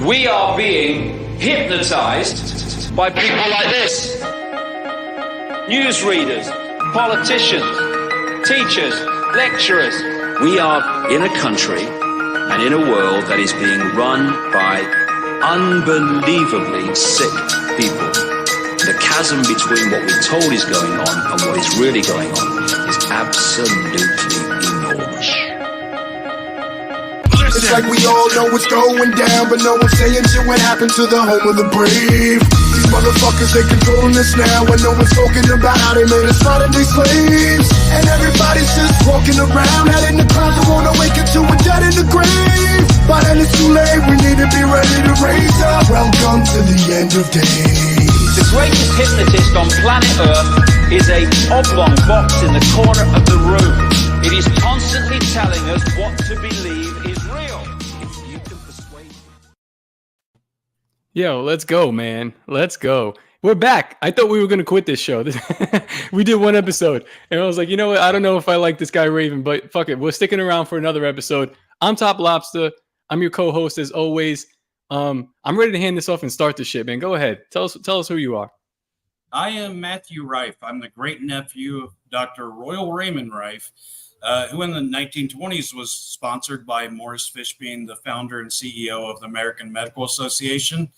We are being hypnotized by people like this. Newsreaders, politicians, teachers, lecturers. We are in a country and in a world that is being run by unbelievably sick people. The chasm between what we're told is going on and what is really going on is absolutely enormous. It's like we all know what's going down, but no one's saying shit what happened to the home of the brave. These motherfuckers, they controlling us now, and no one's talking about how they made us modern day slaves. And everybody's just walking around, head in the clouds, and wanna wake up to a dead in the grave. But then it's too late, we need to be ready to raise up. Welcome to the end of days. The greatest hypnotist on planet Earth is a oblong box in the corner of the room. It is constantly telling us what to believe is real. If you can persuade. Yo, let's go, man. Let's go. We're back. I thought we were going to quit this show. We did one episode, and I was like, you know what? I don't know if I like this guy Raven, but fuck it. We're sticking around for another episode. I'm Top Lobster. I'm your co-host as always. I'm ready to hand this off and start the shit, man. Go ahead. Tell us who you are. I am Matthew Rife. I'm the great nephew of Dr. Royal Raymond Rife, who in the 1920s was sponsored by Morris Fishbein, the founder and CEO of the American Medical Association.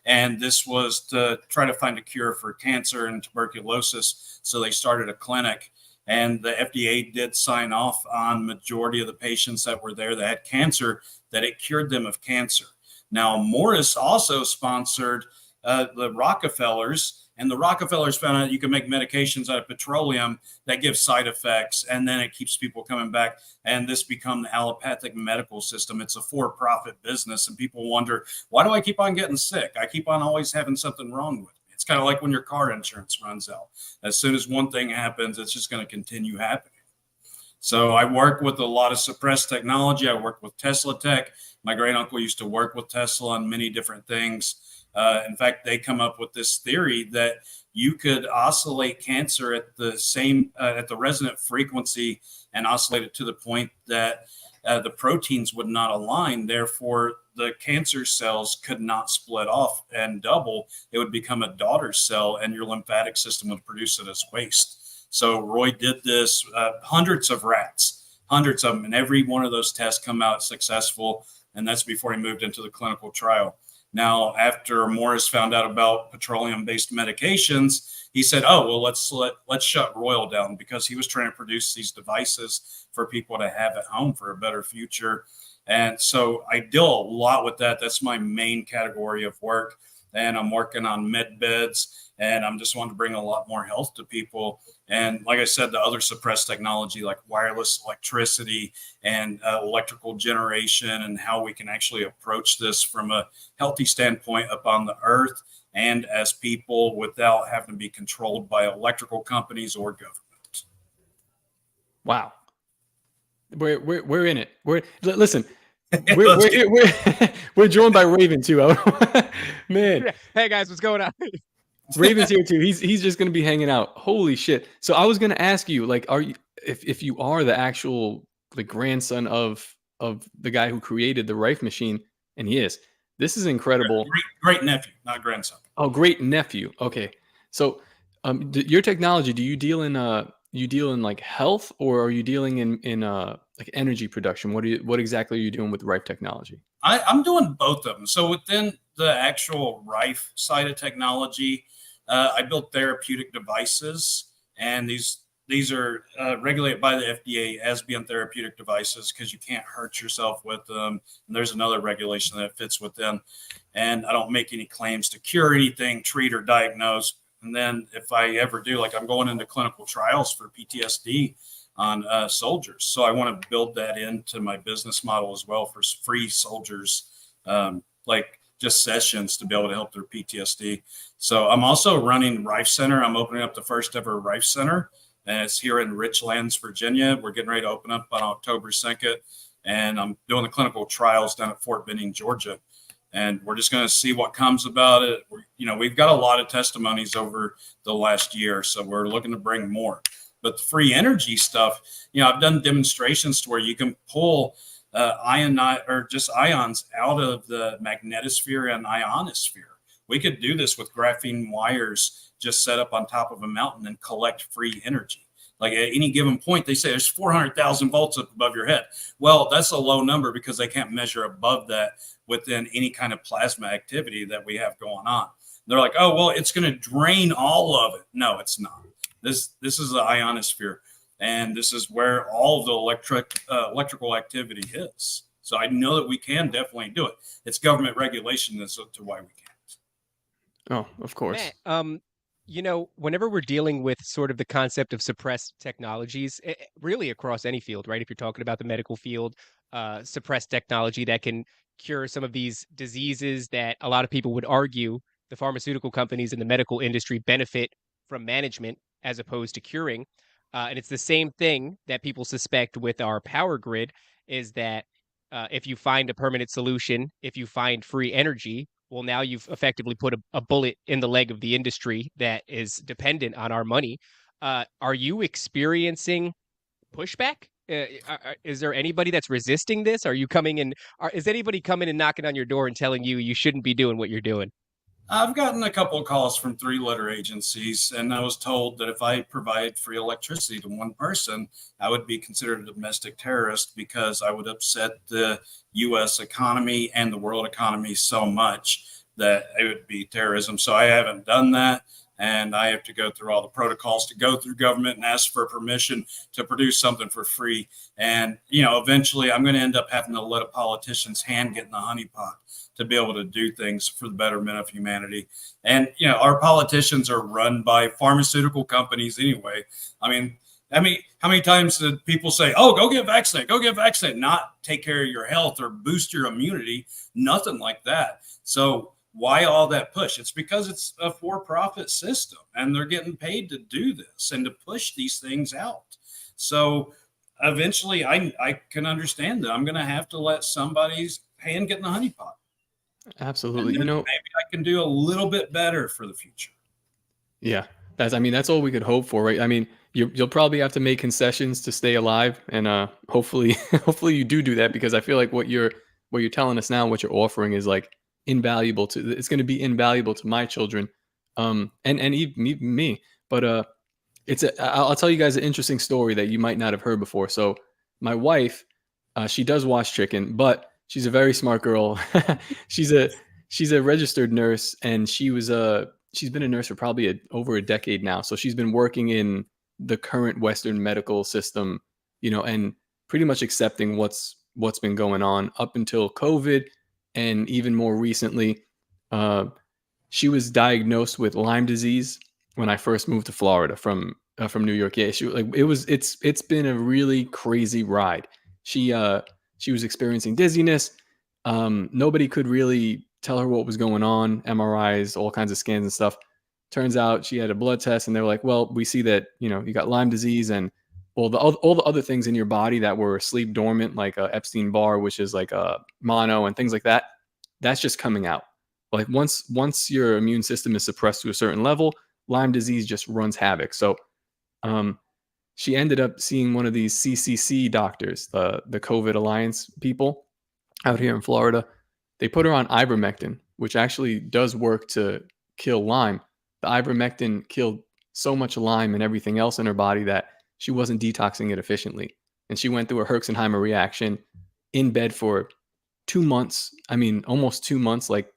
And this was to try to find a cure for cancer and tuberculosis. So they started a clinic, and the FDA did sign off on majority of the patients that were there that had cancer, that it cured them of cancer. Now, Morris also sponsored the Rockefellers, and the Rockefellers found out you can make medications out of petroleum that give side effects, and then it keeps people coming back, and this become the allopathic medical system. It's a for-profit business, and people wonder, why do I keep on getting sick? I keep on always having something wrong with me. It's kind of like when your car insurance runs out. As soon as one thing happens, it's just going to continue happening. So I work with a lot of suppressed technology. I work with Tesla Tech. My great uncle used to work with Tesla on many different things. In fact, they come up with this theory that you could oscillate cancer at the same at the resonant frequency and oscillate it to the point that the proteins would not align. Therefore, the cancer cells could not split off and double. It would become a daughter cell, and your lymphatic system would produce it as waste. So Roy did this, hundreds of rats, hundreds of them, and every one of those tests come out successful. And that's before he moved into the clinical trial. Now, after Morris found out about petroleum-based medications, he said, "Oh, well, let's shut Royal down," because he was trying to produce these devices for people to have at home for a better future. And so I deal a lot with that. That's my main category of work. And I'm working on med beds, and I'm just wanting to bring a lot more health to people. And like I said, the other suppressed technology like wireless electricity and electrical generation, and how we can actually approach this from a healthy standpoint up on the earth and as people without having to be controlled by electrical companies or government. Wow. We're in it. Listen. We're joined by Raven too. Man. Hey guys, what's going on? Raven's here too. He's just gonna be hanging out. Holy shit. So I was gonna ask you, like, are you if you are the actual grandson of the guy who created the Rife machine, and he is. This is incredible. Great nephew, not grandson. Oh, great nephew. Okay. So your technology, do you deal in like health, or are you dealing in like energy production? What exactly are you doing with Rife technology? I'm doing both of them. So within the actual Rife side of technology, I built therapeutic devices, and these are regulated by the FDA as being therapeutic devices because you can't hurt yourself with them. And there's another regulation that fits within. And I don't make any claims to cure anything, treat, or diagnose. And then if I ever do, like I'm going into clinical trials for PTSD on soldiers. So I want to build that into my business model as well for free soldiers, like just sessions to be able to help their PTSD. So I'm also running Rife Center. I'm opening up the first ever Rife Center, and it's here in Richlands, Virginia. We're getting ready to open up on October 2nd, and I'm doing the clinical trials down at Fort Benning, Georgia. And we're just going to see what comes about it. We've got a lot of testimonies over the last year, so we're looking to bring more. But the free energy stuff, I've done demonstrations to where you can pull or just ions out of the magnetosphere and ionosphere. We could do this with graphene wires just set up on top of a mountain and collect free energy. Like at any given point, they say there's 400,000 volts up above your head. Well, that's a low number because they can't measure above that within any kind of plasma activity that we have going on. They're like, oh, well, it's going to drain all of it. No, it's not. This is the ionosphere, and this is where all of the electrical activity is. So I know that we can definitely do it. It's government regulation as to why we can't. Oh, of course. Matt, whenever we're dealing with sort of the concept of suppressed technologies, really across any field, right? If you're talking about the medical field, suppressed technology that can cure some of these diseases that a lot of people would argue the pharmaceutical companies and the medical industry benefit from management as opposed to curing. And it's the same thing that people suspect with our power grid is that if you find a permanent solution, if you find free energy, well, now you've effectively put a bullet in the leg of the industry that is dependent on our money. Are you experiencing pushback? Is there anybody that's resisting this? Are you coming in? Is anybody coming and knocking on your door and telling you shouldn't be doing what you're doing? I've gotten a couple of calls from 3-letter agencies, and I was told that if I provide free electricity to one person, I would be considered a domestic terrorist because I would upset the U.S. economy and the world economy so much that it would be terrorism. So I haven't done that, and I have to go through all the protocols to go through government and ask for permission to produce something for free. And, eventually I'm going to end up having to let a politician's hand get in the honeypot to be able to do things for the betterment of humanity. And, our politicians are run by pharmaceutical companies anyway. I mean, how many times did people say, oh, go get vaccinated, not take care of your health or boost your immunity? Nothing like that. So why all that push? It's because it's a for-profit system and they're getting paid to do this and to push these things out. So eventually I can understand that I'm going to have to let somebody's hand get in the honeypot. Absolutely. Maybe I can do a little bit better for the future. Yeah, that's all we could hope for, right? I mean, you'll probably have to make concessions to stay alive, and hopefully you do that, because I feel like what you're telling us now, what you're offering is like invaluable it's going to be invaluable to my children, and even me. But I'll tell you guys an interesting story that you might not have heard before. So my wife, she does wash chicken, but she's a very smart girl. she's a registered nurse, and she's been a nurse for probably over a decade now. So she's been working in the current Western medical system, and pretty much accepting what's been going on up until COVID, and even more recently. She was diagnosed with Lyme disease when I first moved to Florida from New York. Yeah, it's been a really crazy ride. She was experiencing dizziness. Nobody could really tell her what was going on. MRIs, all kinds of scans and stuff. Turns out she had a blood test, and they were like, well, we see that, you got Lyme disease, and all the other things in your body that were sleep dormant, like Epstein-Barr, which is like mono and things like that. That's just coming out. Like once your immune system is suppressed to a certain level, Lyme disease just runs havoc. So she ended up seeing one of these CCC doctors, the COVID Alliance people out here in Florida. They put her on ivermectin, which actually does work to kill Lyme. The ivermectin killed so much Lyme and everything else in her body that she wasn't detoxing it efficiently. And she went through a Herxenheimer reaction in bed for 2 months. I mean, almost 2 months, like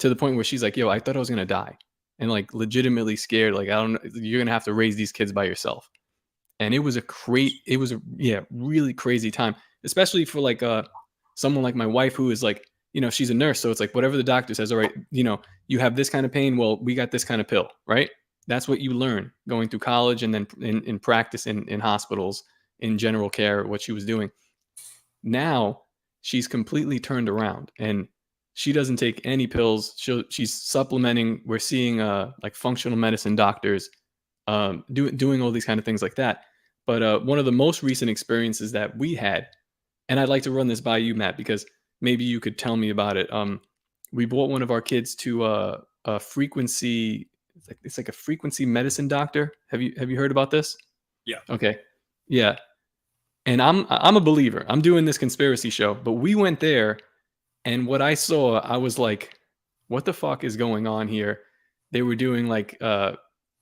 to the point where she's like, yo, I thought I was going to die. And like legitimately scared. Like, I don't know, you're going to have to raise these kids by yourself. And it was a really crazy time, especially for like someone like my wife, who is like, she's a nurse. So it's like, whatever the doctor says, all right, you have this kind of pain. Well, we got this kind of pill, right? That's what you learn going through college, and then in practice in hospitals, in general care, what she was doing. Now she's completely turned around, and she doesn't take any pills. She's supplementing. We're seeing like functional medicine doctors doing all these kind of things like that. But one of the most recent experiences that we had, and I'd like to run this by you, Matt, because maybe you could tell me about it. We brought one of our kids to a frequency. It's like a frequency medicine doctor. Have you heard about this? Yeah. Okay. Yeah. And I'm a believer. I'm doing this conspiracy show, but we went there, and what I saw, I was like, what the fuck is going on here? They were doing like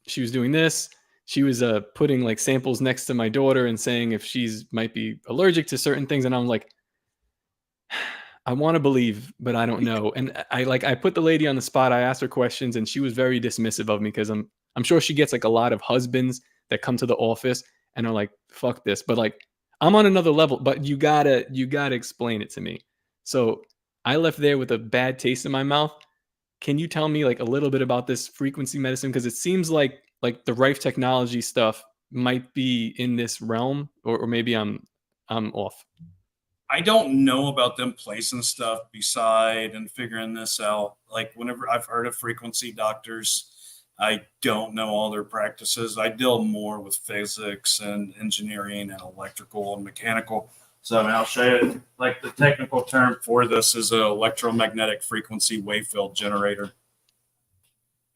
she was doing this. She was putting like samples next to my daughter and saying if she's might be allergic to certain things, and I'm like, I want to believe, but I don't know. And I put the lady on the spot. I asked her questions, and she was very dismissive of me because I'm sure she gets like a lot of husbands that come to the office and are like, fuck this. But like, I'm on another level, but you gotta explain it to me. So I left there with a bad taste in my mouth. Can you tell me like a little bit about this frequency medicine? Because it seems like the Rife technology stuff might be in this realm, or maybe I'm off. I don't know about them placing stuff beside and figuring this out. Like whenever I've heard of frequency doctors, I don't know all their practices. I deal more with physics and engineering and electrical and mechanical. So I'll show you, like the technical term for this is an electromagnetic frequency wave field generator.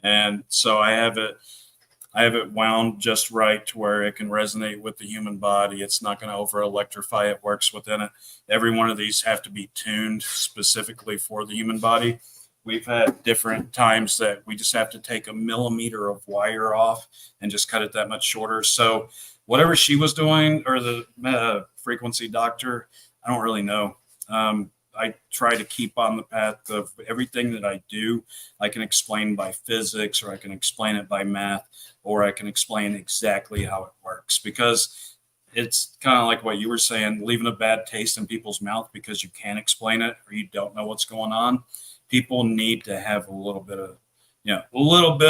And so I have it wound just right to where it can resonate with the human body. It's not going to over electrify. It works within it. Every one of these have to be tuned specifically for the human body. We've had different times that we just have to take a millimeter of wire off and just cut it that much shorter. So whatever she was doing, or the frequency doctor, I don't really know. I try to keep on the path of everything that I do. I can explain by physics, or I can explain it by math, or I can explain exactly how it works, because it's kind of like what you were saying, leaving a bad taste in people's mouth because you can't explain it or you don't know what's going on. People need to have a little bit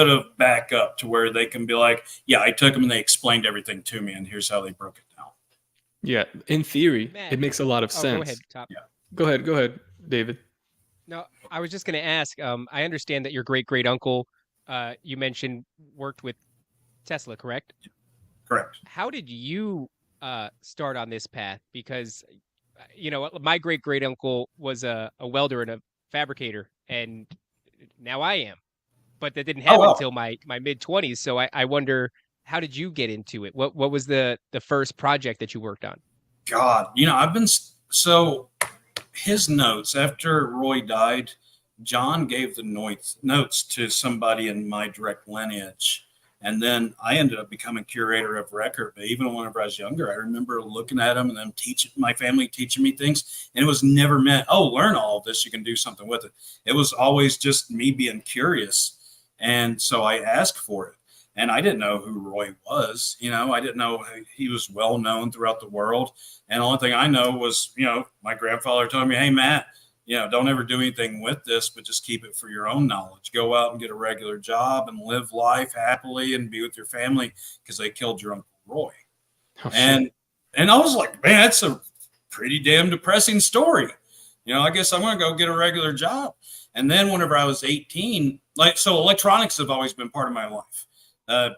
of backup to where they can be like, yeah, I took them and they explained everything to me, and here's how they broke it down. Yeah, in theory, Matt, it makes a lot of sense. Go ahead, Top. Yeah. Go ahead, David. No, I was just going to ask. I understand that your great uncle, you mentioned, worked with Tesla, correct? Correct. How did you start on this path? Because, my great uncle was a welder and a fabricator, and now I am. But that didn't happen until my mid-20s. So I wonder, how did you get into it? What was the first project that you worked on? God, I've been so. His notes, after Roy died, John gave the notes to somebody in my direct lineage. And then I ended up becoming curator of record. But even whenever I was younger, I remember looking at them and them my family teaching me things. And it was never meant, oh, learn all of this, you can do something with it. It was always just me being curious. And so I asked for it. And I didn't know who Roy was. I didn't know he was well known throughout the world. And the only thing I know was, my grandfather told me, hey, Matt, don't ever do anything with this, but just keep it for your own knowledge. Go out and get a regular job and live life happily and be with your family, because they killed your Uncle Roy. Oh, and I was like, man, that's a pretty damn depressing story. I guess I'm going to go get a regular job. And then whenever I was 18, so electronics have always been part of my life.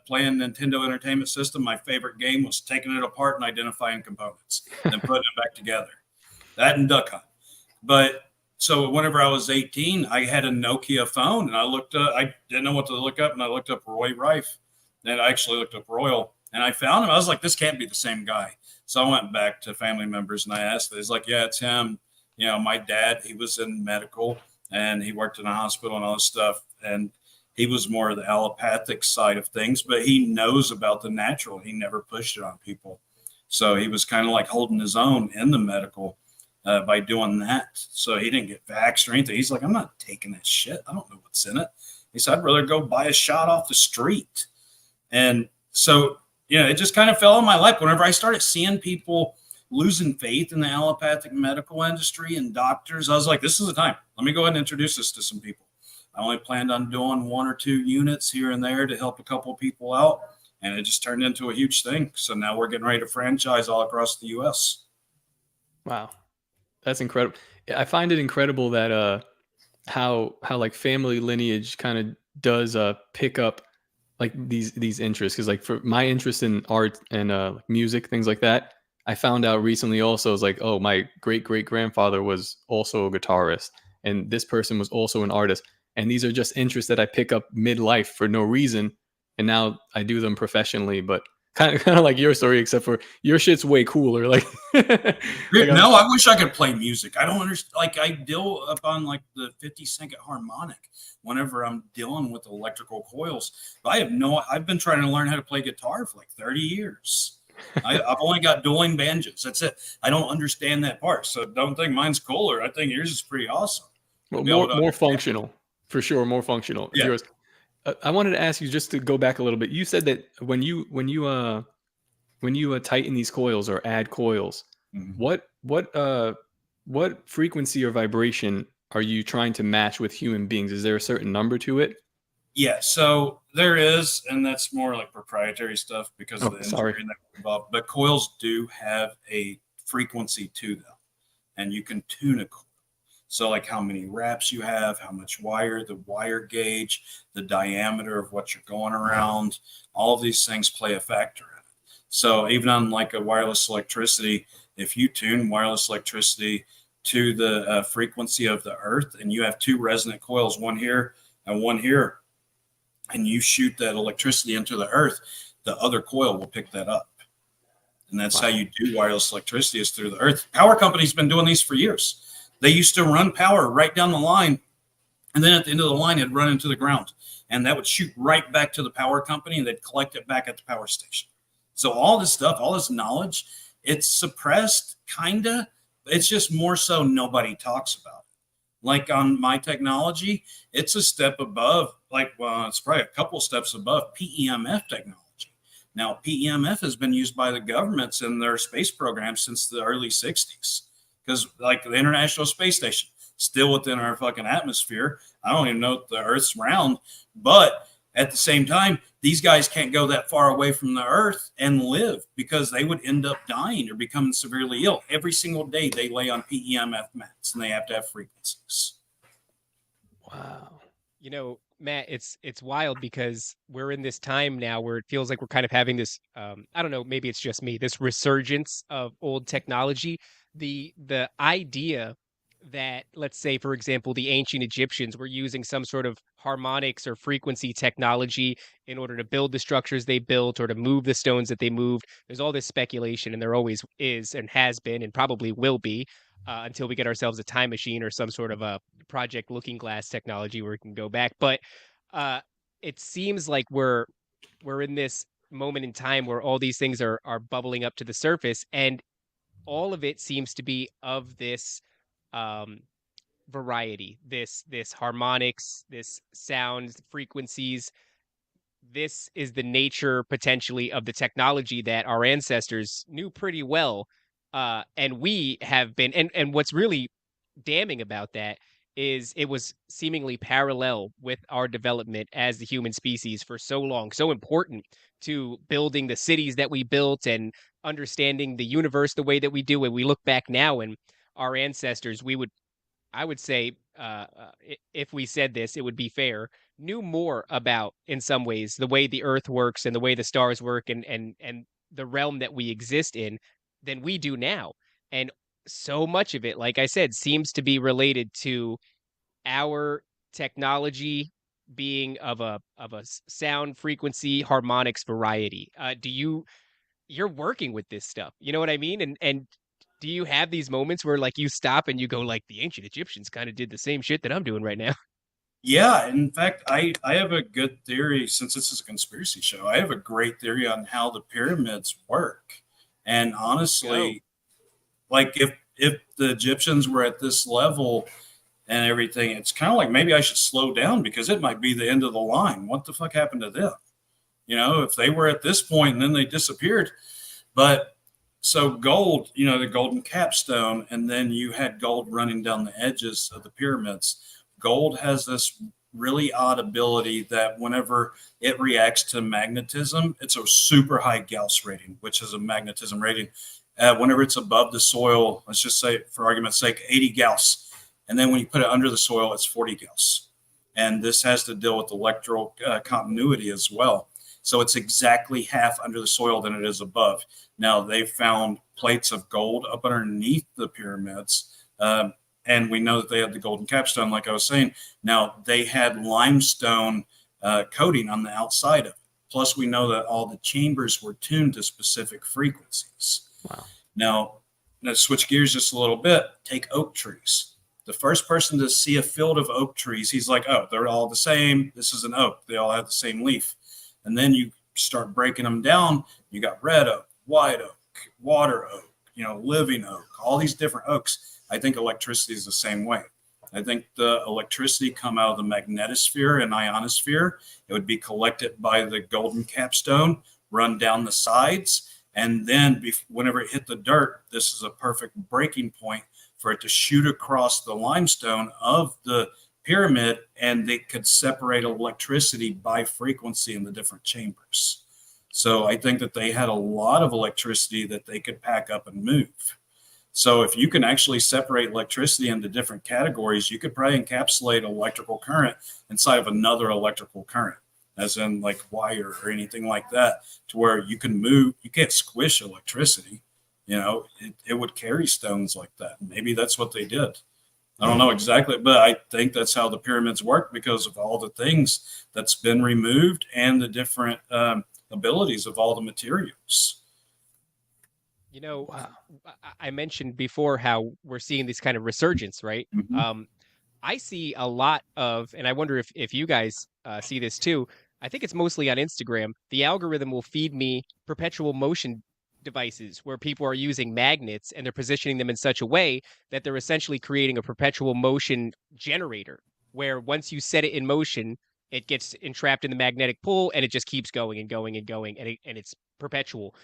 Playing Nintendo Entertainment System, my favorite game was taking it apart and identifying components and putting it back together. That and Duck Hunt. But so whenever I was 18, I had a Nokia phone, and I didn't know what to look up, and I looked up Roy Rife. Then I actually looked up Royal, and I found him. I was like, this can't be the same guy. So I went back to family members and I asked. He's like, yeah, it's him. My dad, he was in medical and he worked in a hospital and all this stuff. And he was more of the allopathic side of things, but he knows about the natural. He never pushed it on people. So he was kind of like holding his own in the medical by doing that. So he didn't get vaxxed or anything. He's like, I'm not taking that shit. I don't know what's in it. He said, I'd rather go buy a shot off the street. And so, it just kind of fell in my lap. Whenever I started seeing people losing faith in the allopathic medical industry and doctors, I was like, this is the time. Let me go ahead and introduce this to some people. I only planned on doing 1 or 2 units here and there to help a couple of people out. And it just turned into a huge thing. So now we're getting ready to franchise all across the U.S. Wow. That's incredible. I find it incredible that how like family lineage kind of does pick up like these interests. Because like for my interest in art and music, things like that, I found out recently also is like, oh, my great grandfather was also a guitarist, and this person was also an artist. And these are just interests that I pick up midlife for no reason. And now I do them professionally. But kind of like your story, except for your shit's way cooler. Like, No, I wish I could play music. I don't understand. Like, I deal up on like the 50-second harmonic whenever I'm dealing with electrical coils. But I've been trying to learn how to play guitar for like 30 years. I've only got dueling banjos. That's it. I don't understand that part. So don't think mine's cooler. I think yours is pretty awesome. well, more functional, for sure. More functional. Yeah. Yours. I wanted to ask you, just to go back a little bit. You said that when you tighten these coils or add coils, what frequency or vibration are you trying to match with human beings? Is there a certain number to it? Yeah, so there is, and that's more like proprietary stuff because of the engineering that's involved. But coils do have a frequency to them, and you can tune a coil. So like how many wraps you have, how much wire, the wire gauge, the diameter of what you're going around, all of these things play a factor in it. So even on like a wireless electricity, if you tune wireless electricity to the frequency of the earth, and you have two resonant coils, one here and one here, and you shoot that electricity into the earth, the other coil will pick that up. And that's how you do wireless electricity, is through the earth. Power companies been doing these for years. They used to run power right down the line, and then at the end of the line, it'd run into the ground, and that would shoot right back to the power company, and they'd collect it back at the power station. So all this stuff, all this knowledge, it's suppressed, kinda. It's just more so nobody talks about it. Like on my technology, it's a step above, it's probably a couple steps above PEMF technology. Now, PEMF has been used by the governments in their space program since the early 60s. Because like the International Space Station, still within our fucking atmosphere. I don't even know if the Earth's round, but at the same time, these guys can't go that far away from the Earth and live, because they would end up dying or becoming severely ill. Every single day they lay on PEMF mats, and they have to have frequencies. Wow. You know, Matt, it's wild because we're in this time now where it feels like we're kind of having this, I don't know, maybe it's just me, this resurgence of old technology. The idea that, let's say, for example, the ancient Egyptians were using some sort of harmonics or frequency technology in order to build the structures they built or to move the stones that they moved. There's all this speculation, and there always is and has been and probably will be, until we get ourselves a time machine or some sort of a Project Looking Glass technology where we can go back. But it seems like we're in this moment in time where all these things are bubbling up to the surface, and all of it seems to be of this variety, this harmonics, this sounds, frequencies. This is the nature potentially of the technology that our ancestors knew pretty well, and we have been. And what's really damning about that is it was seemingly parallel with our development as the human species for so long, so important to building the cities that we built and understanding the universe the way that we do. And we look back now, and our ancestors, I would say, if we said this, it would be fair, knew more about, in some ways, the way the earth works and the way the stars work and the realm that we exist in than we do now. And so much of it, like I said, seems to be related to our technology being of a sound frequency harmonics variety. You're working with this stuff, you know what I mean? And do you have these moments where like you stop and you go like, the ancient Egyptians kind of did the same shit that I'm doing right now? Yeah, in fact, I have a good theory. Since this is a conspiracy show, I have a great theory on how the pyramids work. And honestly, like if the Egyptians were at this level and everything, it's kind of like maybe I should slow down, because it might be the end of the line. What the fuck happened to them? You know, if they were at this point and then they disappeared. But so gold, you know, the golden capstone, and then you had gold running down the edges of the pyramids. Gold has this really odd ability that whenever it reacts to magnetism, it's a super high Gauss rating, which is a magnetism rating. Whenever it's above the soil, let's just say, for argument's sake, 80 Gauss. And then when you put it under the soil, it's 40 Gauss. And this has to deal with electrical continuity as well. So it's exactly half under the soil than it is above. Now, they found plates of gold up underneath the pyramids. And we know that they had the golden capstone, like I was saying. Now, they had limestone coating on the outside of it. Plus, we know that all the chambers were tuned to specific frequencies. Wow. Now, let's switch gears just a little bit. Take oak trees. The first person to see a field of oak trees, he's like, oh, they're all the same. This is an oak. They all have the same leaf. And then you start breaking them down. You got red oak, white oak, water oak, living oak, all these different oaks. I think electricity is the same way. I think the electricity come out of the magnetosphere and ionosphere. It would be collected by the golden capstone, run down the sides, and then whenever it hit the dirt, this is a perfect breaking point for it to shoot across the limestone of the pyramid, and they could separate electricity by frequency in the different chambers. So I think that they had a lot of electricity that they could pack up and move. So if you can actually separate electricity into different categories, you could probably encapsulate electrical current inside of another electrical current, as in like wire or anything like that, to where you can move. You can't squish electricity. It would carry stones like that. Maybe that's what they did. I don't know exactly, but I think that's how the pyramids work because of all the things that's been removed and the different abilities of all the materials. Wow. I mentioned before how we're seeing this kind of resurgence, right? Mm-hmm. I see a lot of, and I wonder if you guys see this too. I think it's mostly on Instagram. The algorithm will feed me perpetual motion devices where people are using magnets and they're positioning them in such a way that they're essentially creating a perpetual motion generator where once you set it in motion, it gets entrapped in the magnetic pull and it just keeps going and going and going and it's perpetual.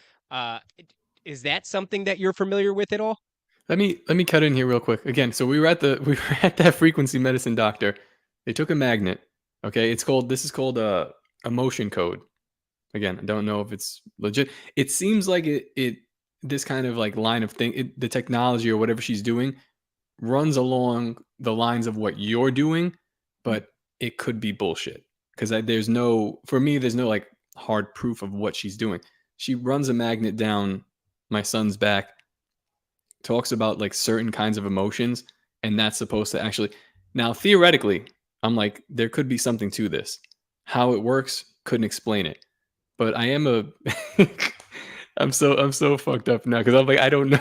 Is that something that you're familiar with at all? Let me cut in here real quick. Again, so we were at that frequency medicine doctor. They took a magnet. Okay, this is called a motion code. Again, I don't know if it's legit. It seems like this kind of like line of thing, the technology or whatever she's doing runs along the lines of what you're doing, but it could be bullshit because there's no like hard proof of what she's doing. She runs a magnet down my son's back, talks about like certain kinds of emotions, and that's supposed to actually, now theoretically, I'm like, there could be something to this. How it works, couldn't explain it. But I am I'm so fucked up now because I'm like, I don't know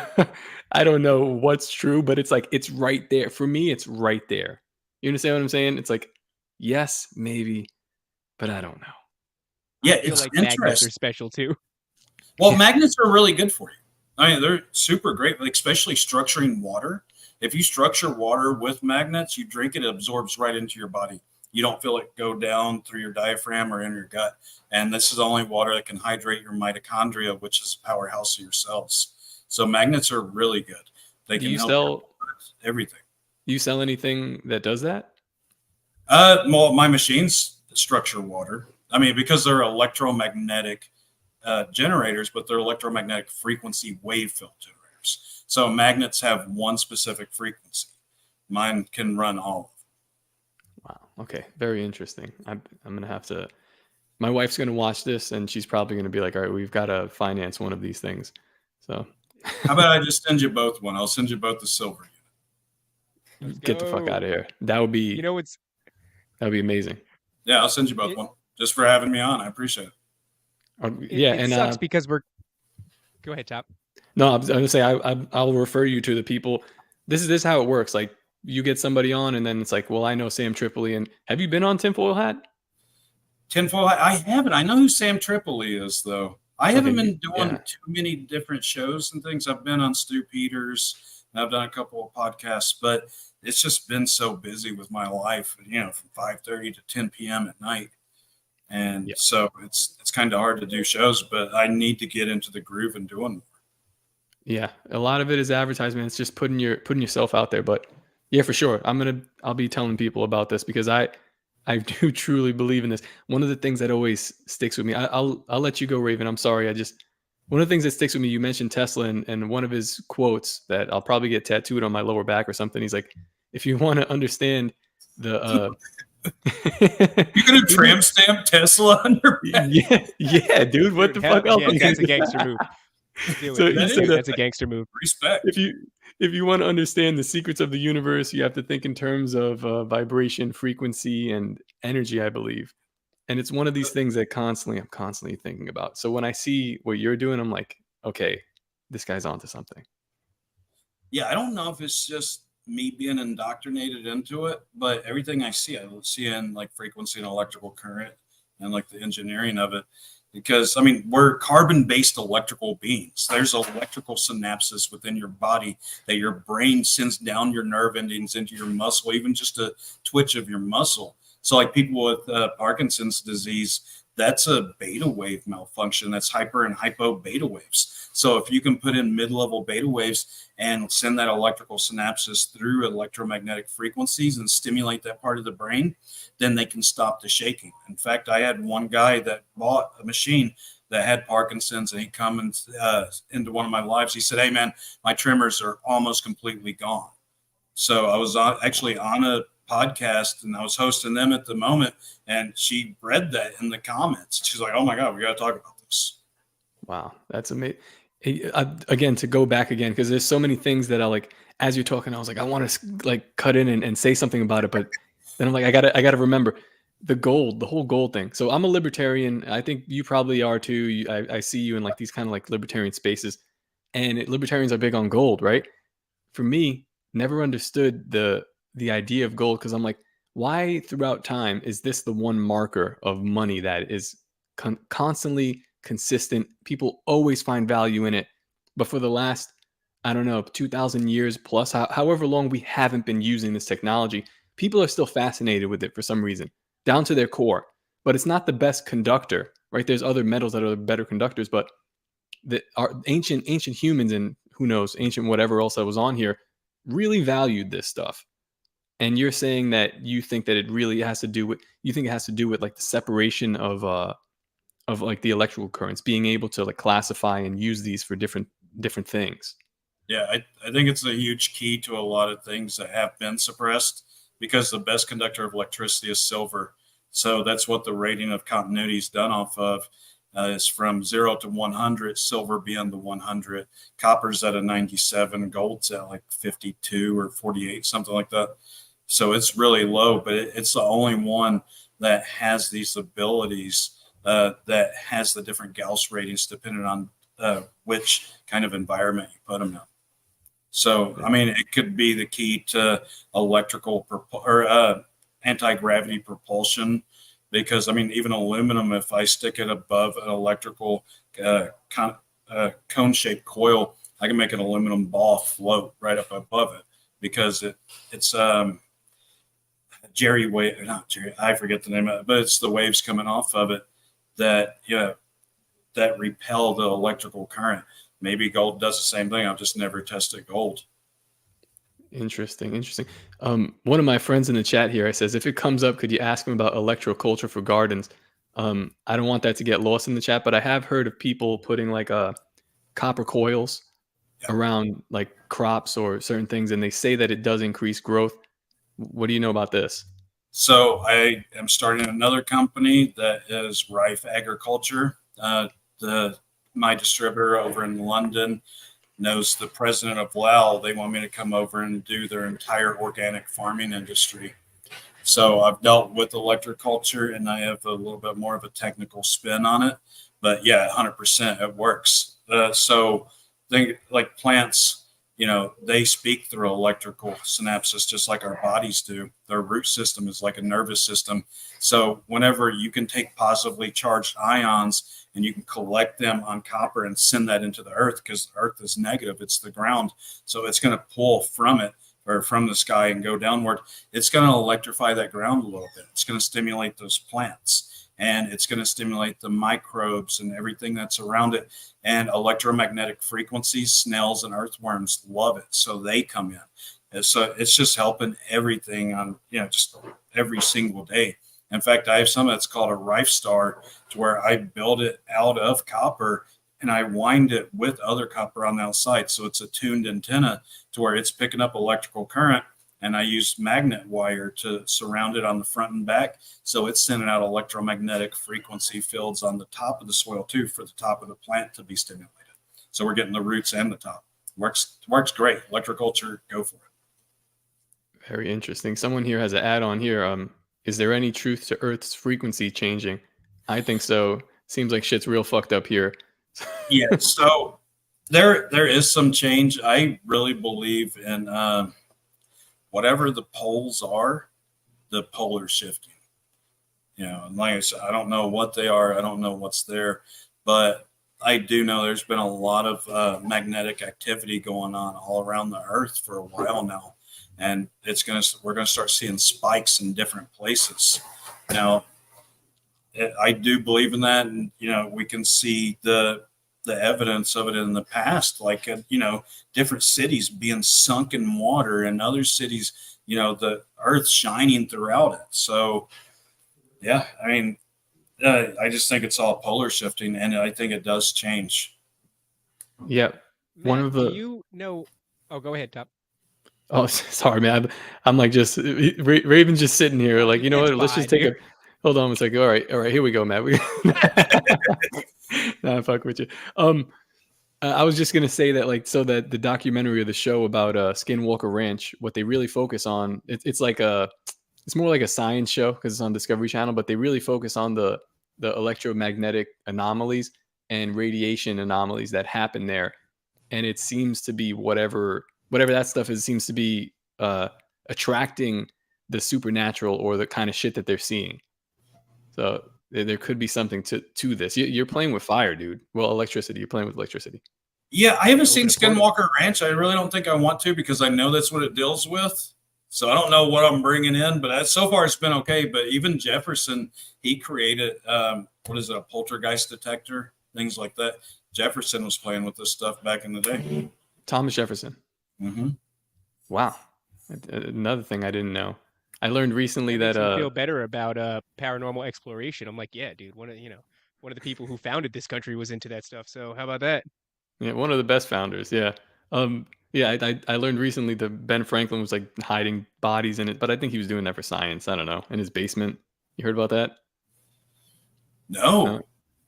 I don't know what's true, but it's like it's right there. For me, it's right there. You understand what I'm saying? It's like, yes, maybe, but I don't know. Yeah, I feel it's like magnets are interesting. special too. Well, magnets are really good for you. I mean, they're super great, like especially structuring water. If you structure water with magnets, you drink it, it absorbs right into your body. You don't feel it go down through your diaphragm or in your gut. And this is the only water that can hydrate your mitochondria, which is the powerhouse of your cells. So magnets are really good. They can help everything. Do you sell anything that does that? Well, my machines structure water. I mean, because they're electromagnetic generators, but they're electromagnetic frequency wave field generators. So magnets have one specific frequency. Mine can run all of them. Wow. Okay. Very interesting. I'm gonna have to. My wife's gonna watch this, and she's probably gonna be like, "All right, we've got to finance one of these things." So, how about I just send you both one? I'll send you both the silver unit. Get the fuck out of here. That would be. That'd be amazing. Yeah, I'll send you both one just for having me on. I appreciate it. It sucks because we're. Go ahead, Top. No, I'm gonna say I'll refer you to the people. This is how it works. Like you get somebody on, and then it's like, well, I know Sam Tripoli, and have you been on Tinfoil Hat? Tinfoil Hat, I haven't. I know who Sam Tripoli is, though. I haven't been doing too many different shows and things. I've been on Stu Peters, and I've done a couple of podcasts, but it's just been so busy with my life. From 5:30 to 10 p.m. at night. And so it's kind of hard to do shows, but I need to get into the groove and doing more. Yeah, a lot of it is advertisement. It's just putting yourself out there. But yeah, for sure, I'll be telling people about this because I do truly believe in this. One of the things that always sticks with me, I'll let you go, Raven. I'm sorry. One of the things that sticks with me, you mentioned Tesla and one of his quotes that I'll probably get tattooed on my lower back or something. He's like, if you want to understand the you're gonna tramp stamp Tesla on your back? Yeah, dude. What the fuck else? Yeah, that's a gangster move. That's a gangster move. Respect. If you want to understand the secrets of the universe, you have to think in terms of vibration, frequency, and energy, I believe. And it's one of these things that I'm constantly thinking about. So when I see what you're doing, I'm like, okay, this guy's onto something. Yeah, I don't know if it's just me being indoctrinated into it, but everything I see in like frequency and electrical current and like the engineering of it. Because I mean, we're carbon-based electrical beings. There's electrical synapses within your body that your brain sends down your nerve endings into your muscle, even just a twitch of your muscle. So, like people with Parkinson's disease, that's a beta wave malfunction. That's hyper and hypo beta waves. So, if you can put in mid-level beta waves and send that electrical synapses through electromagnetic frequencies and stimulate that part of the brain, then they can stop the shaking. In fact, I had one guy that bought a machine that had Parkinson's, and he come into one of my lives. He said, "Hey, man, my tremors are almost completely gone." So I was actually on a podcast, and I was hosting them at the moment, and she read that in the comments. She's like, "Oh my God, we got to talk about this." Wow, that's amazing. Again, to go back again, because there's so many things that I like, as you're talking, I was like, I want to like cut in and say something about it, but then I'm like, I gotta remember the whole gold thing. So I'm a libertarian. I think you probably are too. I see you in like these kind of like libertarian spaces, and libertarians are big on gold, right? For me, never understood the idea of gold, because I'm like, why throughout time is this the one marker of money that is constantly consistent? People always find value in it, but for the last, I don't know, 2,000 years plus, however long we haven't been using this technology, people are still fascinated with it for some reason, down to their core. But it's not the best conductor, right? There's other metals that are better conductors, but our ancient humans, and who knows, ancient whatever else that was on here, really valued this stuff. And you're saying that you think that it really has to do with, you think it has to do with like the separation of like the electrical currents, being able to like classify and use these for different things. Yeah, I think it's a huge key to a lot of things that have been suppressed, because the best conductor of electricity is silver. So that's what the rating of continuity is done off of. Is from 0 to 100, silver being the 100, copper's at a 97, gold's at like 52 or 48, something like that. So it's really low, but it's the only one that has these abilities, that has the different Gauss ratings depending on which kind of environment you put them in. So, I mean, it could be the key to electrical or anti-gravity propulsion, because, I mean, even aluminum, if I stick it above an electrical cone-shaped coil, I can make an aluminum ball float right up above it, because it's Jerry wave, not Jerry, I forget the name of it, but it's the waves coming off of it that, that repel the electrical current. Maybe gold does the same thing. I've just never tested gold. Interesting. One of my friends in the chat here says, if it comes up, could you ask him about electroculture for gardens? I don't want that to get lost in the chat, but I have heard of people putting like copper coils around like crops or certain things, and they say that it does increase growth. What do you know about this? So I am starting another company that is Rife Agriculture. My distributor over in London knows the president of Lowell. They want me to come over and do their entire organic farming industry. So I've dealt with electroculture, and I have a little bit more of a technical spin on it. But yeah, 100% it works. So think like plants, they speak through electrical synapses just like our bodies do. Their root system is like a nervous system. So whenever you can take positively charged ions and you can collect them on copper and send that into the earth, because the earth is negative, it's the ground. So it's going to pull from it, or from the sky, and go downward. It's going to electrify that ground a little bit. It's going to stimulate those plants, and it's going to stimulate the microbes and everything that's around it. And electromagnetic frequencies, snails and earthworms love it, so they come in. And so it's just helping everything on, just every single day. In fact, I have some that's called a Rife Star, to where I build it out of copper and I wind it with other copper on the outside. So it's a tuned antenna to where it's picking up electrical current, and I use magnet wire to surround it on the front and back. So it's sending out electromagnetic frequency fields on the top of the soil too, for the top of the plant to be stimulated. So we're getting the roots and the top. Works great. Electroculture, go for it. Very interesting. Someone here has an add-on here. Is there any truth to Earth's frequency changing? I think so. Seems like shit's real fucked up here. Yeah, so there is some change. I really believe in whatever the poles are, the polar shifting. And like I said, I don't know what they are. I don't know what's there, but I do know there's been a lot of magnetic activity going on all around the Earth for a while now, and we're gonna start seeing spikes in different places. Now, I do believe in that, and we can see the evidence of it in the past, like different cities being sunk in water, and other cities, the Earth shining throughout it. So, yeah, I mean, I just think it's all polar shifting, and I think it does change. Yeah. One Matt, of the. do you know? Oh, go ahead, Top. Oh, sorry, man. I'm like just Raven's just sitting here, like, you know It's what? Let's just fine, take a. Hold on, it's like, all right, here we go, Matt. Nah, fuck with you. I was just gonna say that, like, so that the documentary of the show about Skinwalker Ranch, what they really focus on, it's like it's more like a science show because it's on Discovery Channel, but they really focus on the electromagnetic anomalies and radiation anomalies that happen there, and it seems to be whatever that stuff is seems to be attracting the supernatural or the kind of shit that they're seeing. So there could be something to this. You're playing with fire, dude. Well, electricity. You're playing with electricity. Yeah, I haven't seen Open a portal. Skinwalker Ranch. I really don't think I want to, because I know that's what it deals with. So I don't know what I'm bringing in, but so far it's been okay. But even Jefferson, he created what is it, a poltergeist detector, things like that. Jefferson was playing with this stuff back in the day. Thomas Jefferson. Mm-hmm. Wow. Another thing I didn't know. I learned recently That that makes me feel better about paranormal exploration. I'm like, yeah, dude, one of the people who founded this country was into that stuff. So how about that? yeah, one of the best founders. Yeah. Yeah, I learned recently that Ben Franklin was like hiding bodies in it, but I think he was doing that for science. I don't know. In his basement. You heard about that? No,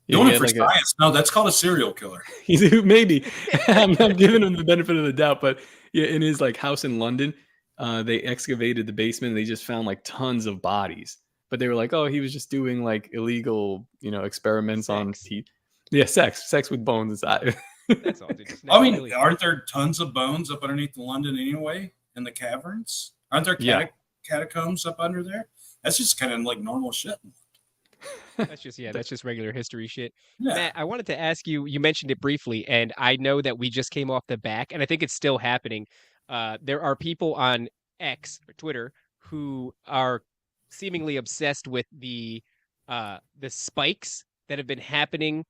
Yeah, doing he it had for like science. No, that's called a serial killer. he's maybe I'm giving him the benefit of the doubt, but yeah, in his like house in London, they excavated the basement and they just found like tons of bodies. But they were like, oh, he was just doing like illegal, experiments on Sex. yeah, sex with bones inside. That's all, dude. It's I mean, necrophiliac. aren't there tons of bones up underneath London anyway in the caverns? Aren't there Yeah. catacombs up under there? That's just kind of like normal shit. That's just regular history shit. Yeah. Matt, I wanted to ask you, you mentioned it briefly, and I know that we just came off the back, and I think it's still happening. There are people on X or Twitter who are seemingly obsessed with the spikes that have been happening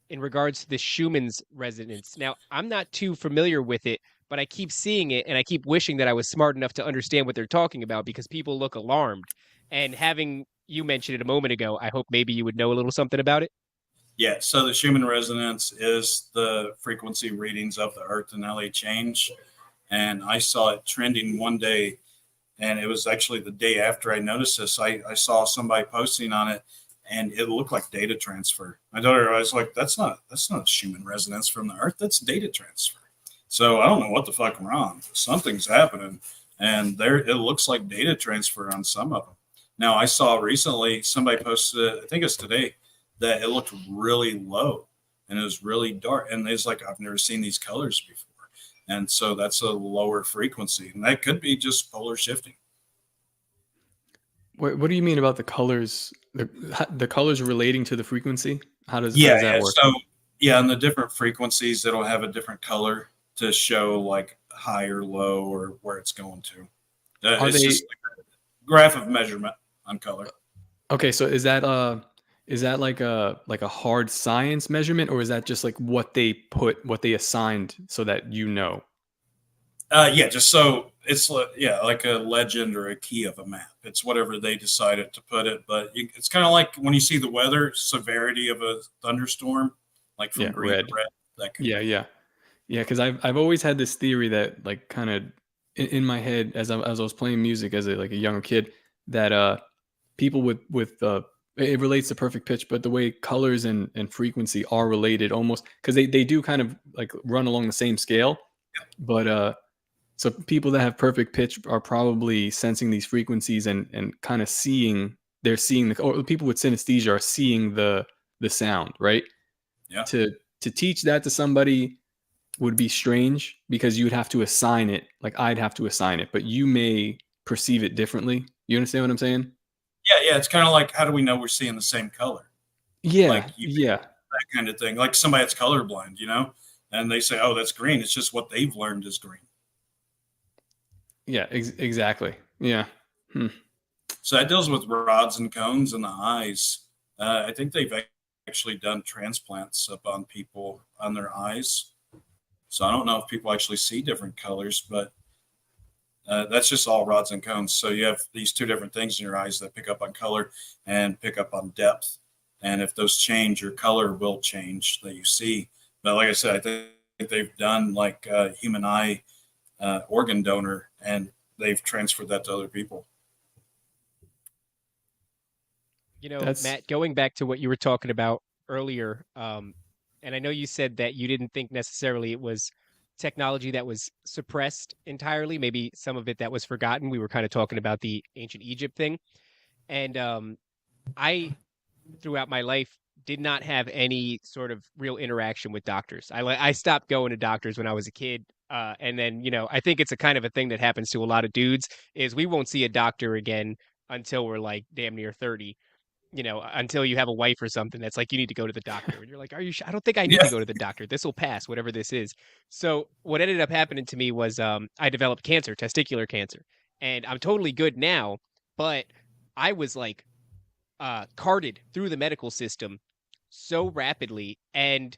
in regards to the Schumann's resonance. Now, I'm not too familiar with it, but I keep seeing it and I keep wishing that I was smart enough to understand what they're talking about, because people look alarmed. And having you mentioned it a moment ago, I hope maybe you would know a little something about it. Yeah. So the Schumann resonance is the frequency readings of the Earth and how they change. And I saw it trending one day, and it was actually the day after I noticed this. I saw somebody posting on it, and it looked like data transfer. I was like, that's not a Schumann resonance from the Earth. That's data transfer. So I don't know what the fuck wrong. Something's happening, and it looks like data transfer on some of them. Now, I saw recently somebody posted, I think it's today, that it looked really low and it was really dark. And it's like, I've never seen these colors before. And so that's a lower frequency. And that could be just polar shifting. What do you mean about the colors? The colors relating to the frequency? How does that work? So, on the different frequencies, it'll have a different color to show like high or low or where it's going to. It's just like a graph of measurement on color. Okay, so is that like a hard science measurement, or is that just like what they assigned so that you know? Just so it's like a legend or a key of a map. It's whatever they decided to put it, but it's kind of like when you see the weather severity of a thunderstorm, like from green red. to red. That kind of Yeah. Because I've always had this theory that, like, kind of in my head as I was playing music as a younger kid, that people with it relates to perfect pitch, but the way colors and frequency are related almost, because they do kind of like run along the same scale, but So people that have perfect pitch are probably sensing these frequencies and kind of seeing. They're seeing or people with synesthesia are seeing the sound, right? Yeah. To teach that to somebody would be strange because you would have to assign it. Like I'd have to assign it, but you may perceive it differently. You understand what I'm saying? Yeah. It's kind of like, how do we know we're seeing the same color? Yeah. Like Yeah. that kind of thing. Like somebody that's colorblind, and they say, "Oh, that's green." It's just what they've learned is green. Yeah. Exactly. Yeah. So that deals with rods and cones in the eyes. I think they've actually done transplants up on people on their eyes. So I don't know if people actually see different colors, but that's just all rods and cones. So you have these two different things in your eyes that pick up on color and pick up on depth. And if those change, your color will change that you see. But like I said, I think they've done like human eye organ donor, and they've transferred that to other people. Matt, going back to what you were talking about earlier, and I know you said that you didn't think necessarily it was technology that was suppressed entirely, maybe some of it that was forgotten. We were kind of talking about the ancient Egypt thing. And I, throughout my life, did not have any sort of real interaction with doctors. I stopped going to doctors when I was a kid. And then, I think it's a kind of a thing that happens to a lot of dudes is we won't see a doctor again until we're like damn near 30. Until you have a wife or something that's like, you need to go to the doctor. And you're like, are you sure? I don't think I need to go to the doctor. This will pass, whatever this is. So what ended up happening to me was I developed cancer, testicular cancer. And I'm totally good now, but I was like carted through the medical system so rapidly. And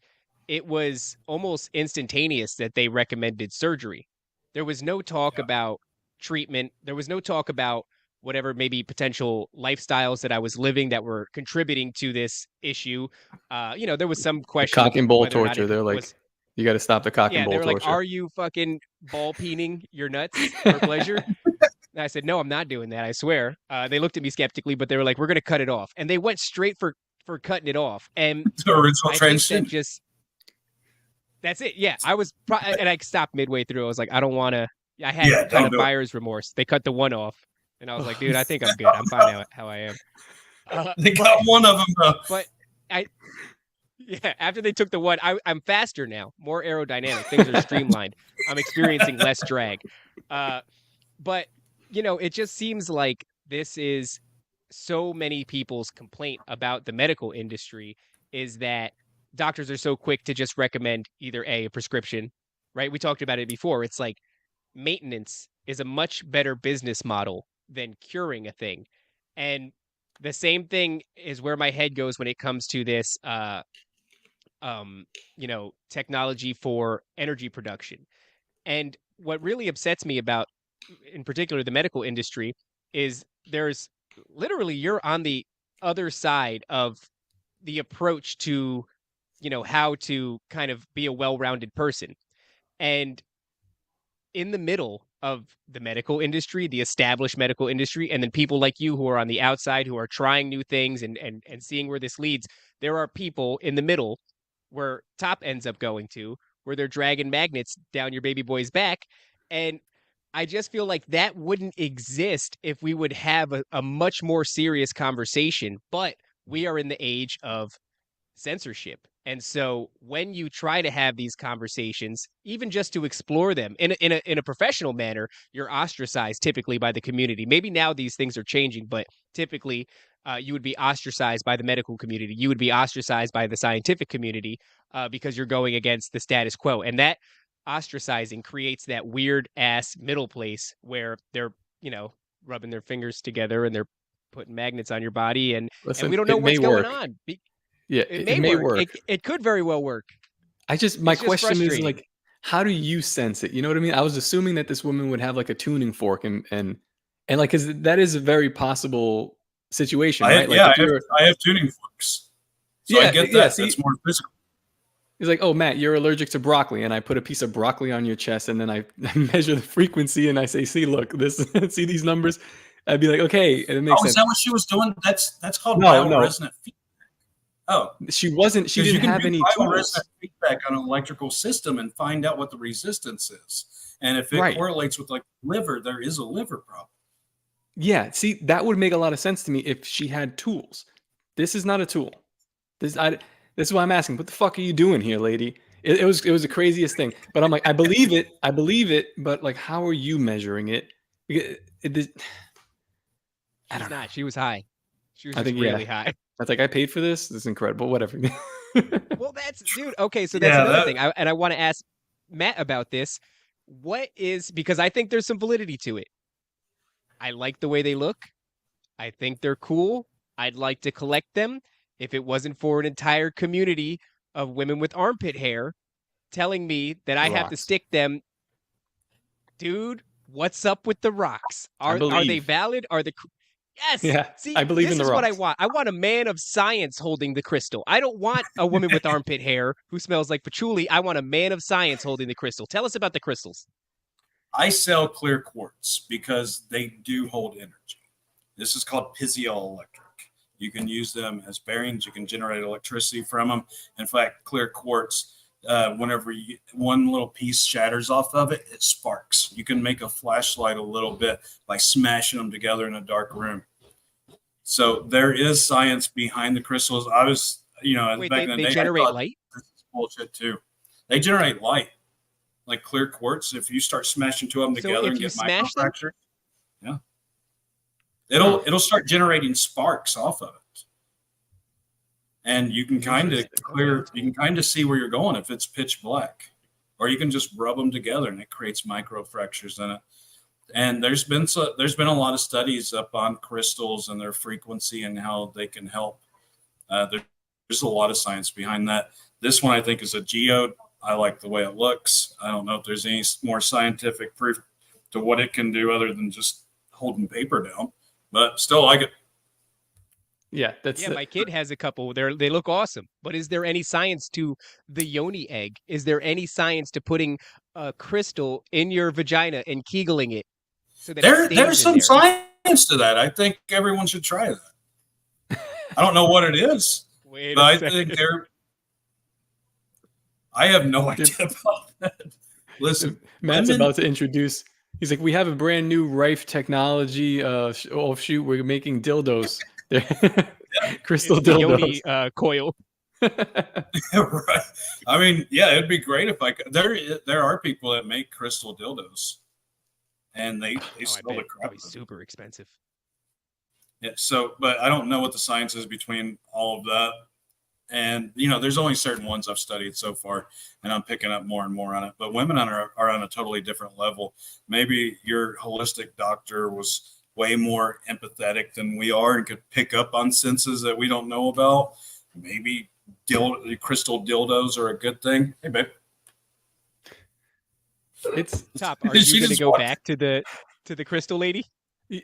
it was almost instantaneous that they recommended surgery. There was no talk about treatment. There was no talk about whatever maybe potential lifestyles that I was living that were contributing to this issue. There was some question. Cock and ball torture. They're like, you got to stop the cock and ball torture. Yeah, they were like, are you fucking ball peening your nuts for pleasure? And I said, no, I'm not doing that. I swear. They looked at me skeptically, but they were like, we're going to cut it off. And they went straight for cutting it off. And the original transition. That's it. Yeah, and I stopped midway through. I was like, I don't want to. I had kind of buyer's remorse. They cut the one off. And I was like, dude, I think I'm good. I'm fine how I am. They got one of them, though. But after they took the one, I'm faster now, more aerodynamic. Things are streamlined. I'm experiencing less drag. But, it just seems like this is so many people's complaint about the medical industry is that doctors are so quick to just recommend either a prescription, right? We talked about it before. It's like maintenance is a much better business model than curing a thing. And the same thing is where my head goes when it comes to this technology for energy production. And what really upsets me about, in particular, the medical industry is there's literally, you're on the other side of the approach to, how to kind of be a well-rounded person. And in the middle of the medical industry, the established medical industry, and then people like you who are on the outside who are trying new things and seeing where this leads, there are people in the middle where Top ends up going to, where they're dragging magnets down your baby boy's back. And I just feel like that wouldn't exist if we would have a much more serious conversation. But we are in the age of censorship. And so when you try to have these conversations, even just to explore them in a professional manner, you're ostracized typically by the community. Maybe now these things are changing, but typically you would be ostracized by the medical community. You would be ostracized by the scientific community because you're going against the status quo. And that ostracizing creates that weird ass middle place where they're, rubbing their fingers together and they're putting magnets on your body. And we don't know what's going on. Yeah, it may work. It could very well work. My question is like, how do you sense it? You know what I mean? I was assuming that this woman would have like a tuning fork and like, cause that is a very possible situation, right? I have tuning forks. So I get that. It's more physical. He's like, oh, Matt, you're allergic to broccoli. And I put a piece of broccoli on your chest and then I measure the frequency and I say, see, look, see these numbers. I'd be like, okay. And it makes sense. Is that what she was doing? That's called bioresonant feedback. Oh, she didn't have any tools. Feedback on an electrical system and find out what the resistance is. And if it Right. correlates with like liver, there is a liver problem. Yeah, see, that would make a lot of sense to me if she had tools. This is not a tool. This this is why I'm asking. What the fuck are you doing here, lady? It was the craziest thing. But I'm like, I believe it. But like, how are you measuring it? I She's don't know. not. She was high. She was I just think really yeah. high. I was like, I paid for this. This is incredible. Whatever. Well, that's dude. Okay, so that's Yeah, another that- thing. I want to ask Matt about this. What is because I think there's some validity to it. I like the way they look. I think they're cool. I'd like to collect them. If it wasn't for an entire community of women with armpit hair telling me that I have to Rocks. stick them, dude, what's up with the rocks? Are they believe. valid? Are the Yes. Yeah, See, I believe this in the is what I rocks. want. I want a man of science holding the crystal. I don't want a woman with armpit hair who smells like patchouli. I want a man of science holding the crystal. Tell us about the crystals. I sell clear quartz because they do hold energy. This is called piezoelectric. You can use them as bearings. You can generate electricity from them. In fact, clear quartz, whenever one little piece shatters off of it, it sparks. You can make a flashlight a little bit by smashing them together in a dark room. So there is science behind the crystals. I was, Wait, back in the they day, generate I thought light? this is bullshit too. They generate light, like clear quartz. If you start smashing two of them So together if and you get smash them? microfractures, yeah, it'll start generating sparks off of it, and you can kind of Interesting. clear. Okay, You can kind of see where you're going if it's pitch black, or you can just rub them together and it creates microfractures in it. And there's been a lot of studies up on crystals and their frequency and how they can help. There's a lot of science behind that. This one I think is a geode. I like the way it looks. I don't know if there's any more scientific proof to what it can do other than just holding paper down, but still like it. Yeah, that's Yeah, my kid has a couple. They look awesome. But is there any science to the yoni egg? Is there any science to putting a crystal in your vagina and kegeling it so that it stays There's in some there? science to that. I think everyone should try that. I don't know what it is, Wait but a I second. think I have no idea about that. Listen, Matt's women- about to introduce. He's like, we have a brand new Rife technology offshoot. We're making dildos. Crystal It's the dildos. yoni coil. right. I mean, yeah, it'd be great if I could. There are people that make crystal dildos, and they Oh, I sell bet the it's crap. probably out of it. super expensive. Yeah. So, but I don't know what the science is between all of that. And there's only certain ones I've studied so far, and I'm picking up more and more on it. But women are on a totally different level. Maybe your holistic doctor was way more empathetic than we are and could pick up on senses that we don't know about. Maybe crystal dildos are a good thing. Hey, babe. It's Top, are She you going to just go walked- back to the crystal lady?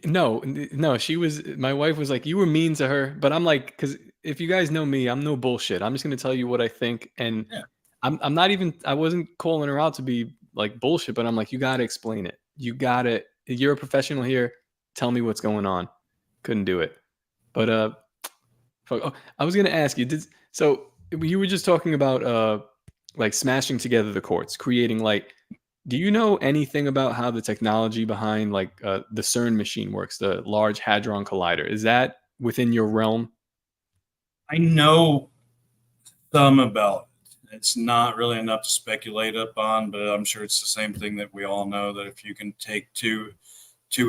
no. My wife was like, you were mean to her, but I'm like, because if you guys know me, I'm no bullshit. I'm just gonna tell you what I think, and Yeah. I'm not even. I wasn't calling her out to be like bullshit, but I'm like, you gotta explain it. You're a professional here. Tell me what's going on. Couldn't do it, but I was gonna ask you. So you were just talking about like smashing together the quartz, creating light. Do you know anything about how the technology behind like the CERN machine works, the Large Hadron Collider? Is that within your realm? I know some about it. It's not really enough to speculate upon, but I'm sure it's the same thing that we all know, that if you can take two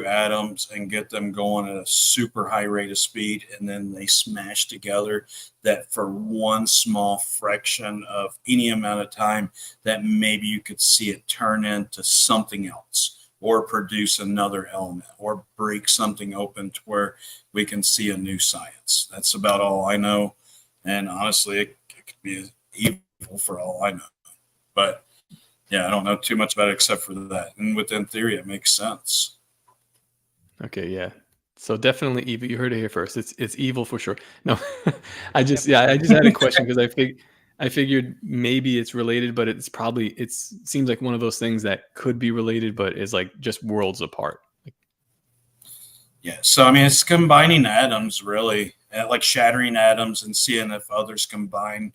atoms and get them going at a super high rate of speed and then they smash together, that for one small fraction of any amount of time, that maybe you could see it turn into something else or produce another element or break something open to where we can see a new science. That's about all I know. And honestly, it could be evil for all I know. But yeah, I don't know too much about it except for that. And within theory, it makes sense. Okay, yeah. So definitely evil. You heard it here first. It's evil for sure. No, I just had a question because I figured maybe it's related, but it seems like one of those things that could be related, but is like just worlds apart. Yeah. So, I mean, it's combining atoms really, like shattering atoms and seeing if others combine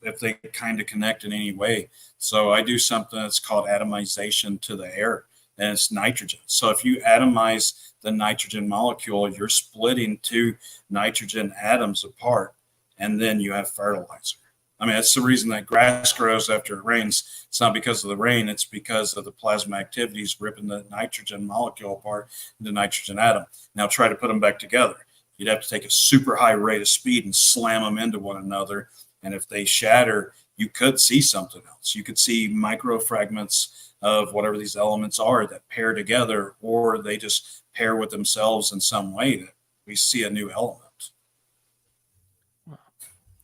if they kind of connect in any way. So I do something that's called atomization to the air, and it's nitrogen. So if you atomize the nitrogen molecule, you're splitting two nitrogen atoms apart, and then you have fertilizer. I mean, that's the reason that grass grows after it rains. It's not because of the rain. It's because of the plasma activities ripping the nitrogen molecule apart into nitrogen atom. Now try to put them back together. You'd have to take a super high rate of speed and slam them into one another. And if they shatter, you could see something else. You could see micro fragments of whatever these elements are that pair together, or they just pair with themselves in some way that we see a new element.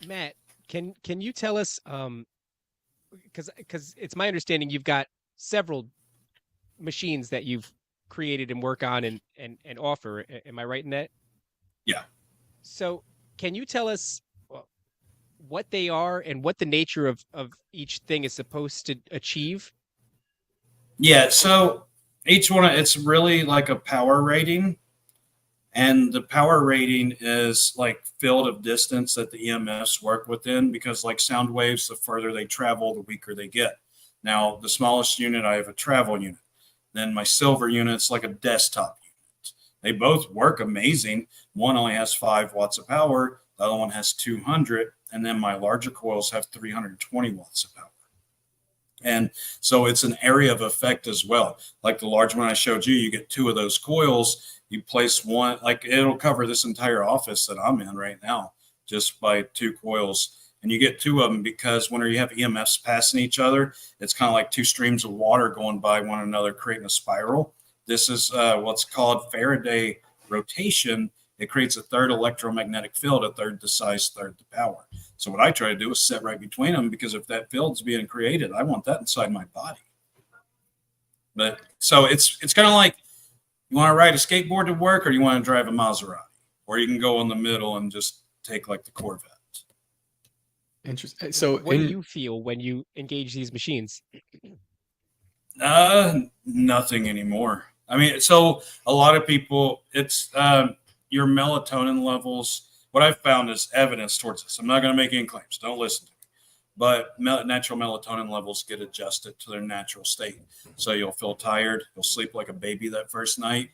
Matt, can you tell us, because it's my understanding you've got several machines that you've created and work on and offer. Am I right in that? Yeah. So can you tell us what they are and what the nature of each thing is supposed to achieve? Yeah, so each one, it's really like a power rating. And the power rating is like field of distance that the EMFs work within, because like sound waves, the further they travel, the weaker they get. Now, the smallest unit, I have a travel unit. Then my silver unit's like a desktop unit. They both work amazing. One only has 5 watts of power. The other one has 200. And then my larger coils have 320 watts of power. And so it's an area of effect as well. Like the large one I showed you, you get 2 of those coils. You place one, like it'll cover this entire office that I'm in right now just by 2 coils. And you get 2 of them because whenever you have EMFs passing each other, it's kind of like 2 streams of water going by one another, creating a spiral. This is what's called Faraday rotation. It creates a third electromagnetic field, a third the size, third the power. So what I try to do is sit right between them, because if that field's being created, I want that inside my body. But so it's kind of like, you want to ride a skateboard to work, or you want to drive a Maserati, or you can go in the middle and just take like the Corvette. Interesting. So what do you feel when you engage these machines? Nothing anymore. I mean, so a lot of people, it's your melatonin levels. What I've found is evidence towards this. I'm not going to make any claims. Don't listen to me. But natural melatonin levels get adjusted to their natural state. So you'll feel tired. You'll sleep like a baby that first night.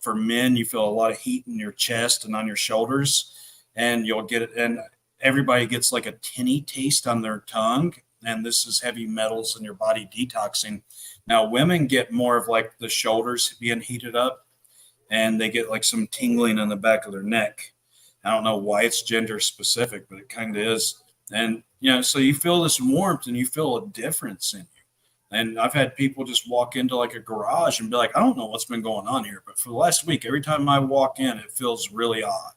For men, you feel a lot of heat in your chest and on your shoulders. And you'll get it. And everybody gets like a tinny taste on their tongue. And this is heavy metals in your body detoxing. Now, women get more of like the shoulders being heated up. And they get like some tingling in the back of their neck. I don't know why it's gender specific, but it kind of is. And, you know, so you feel this warmth and you feel a difference in you. And I've had people just walk into like a garage and be like, I don't know what's been going on here, but for the last week, every time I walk in, it feels really odd.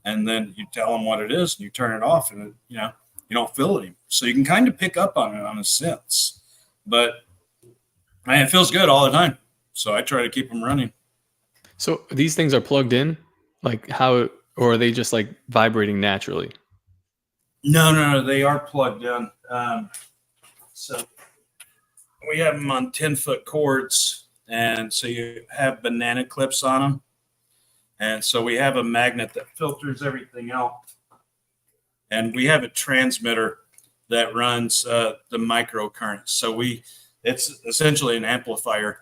And then you tell them what it is and you turn it off, and, you know, you don't feel it anymore. So you can kind of pick up on it on a sense. But man, it feels good all the time. So I try to keep them running. So these things are plugged in, like how, or are they just like vibrating naturally? No, they are plugged in. So we have them on 10-foot cords, and so you have banana clips on them. And so we have a magnet that filters everything out. And we have a transmitter that runs the microcurrent. So it's essentially an amplifier.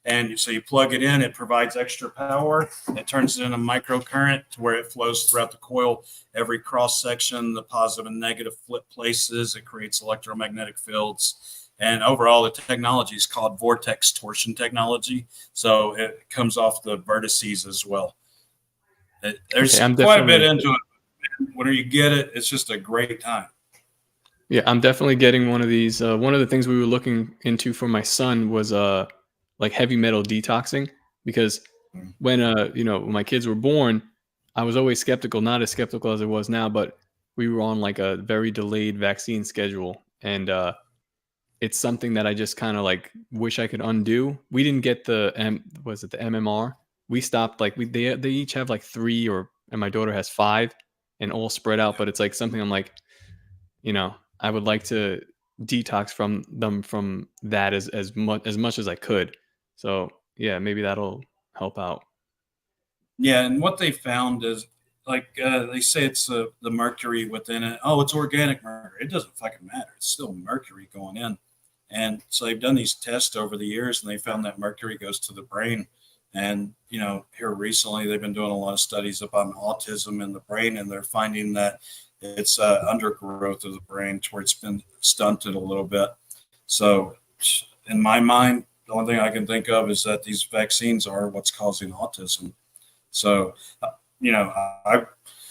And so you plug it in, it provides extra power. It turns it into microcurrent to where it flows throughout the coil. Every cross section, the positive and negative flip places. It creates electromagnetic fields. And overall, the technology is called vortex torsion technology. So it comes off the vertices as well. There's quite a bit into it. When you get it, it's just a great time. Yeah, I'm definitely getting one of these. One of the things we were looking into for my son was like heavy metal detoxing, because when when my kids were born, I was always skeptical, not as skeptical as I was now, but we were on like a very delayed vaccine schedule, and it's something that I just kind of like wish I could undo. We didn't get the MMR. We stopped, like they each have like 3, and my daughter has 5, and all spread out, but it's like something I'm like, I would like to detox from that as much as I could. So yeah, maybe that'll help out. Yeah, and what they found is like they say it's the mercury within it. Oh, it's organic mercury. It doesn't fucking matter. It's still mercury going in. And so they've done these tests over the years, and they found that mercury goes to the brain. And here recently, they've been doing a lot of studies upon autism in the brain, and they're finding that it's undergrowth of the brain to where it's been stunted a little bit. So, in my mind, the only thing I can think of is that these vaccines are what's causing autism. So,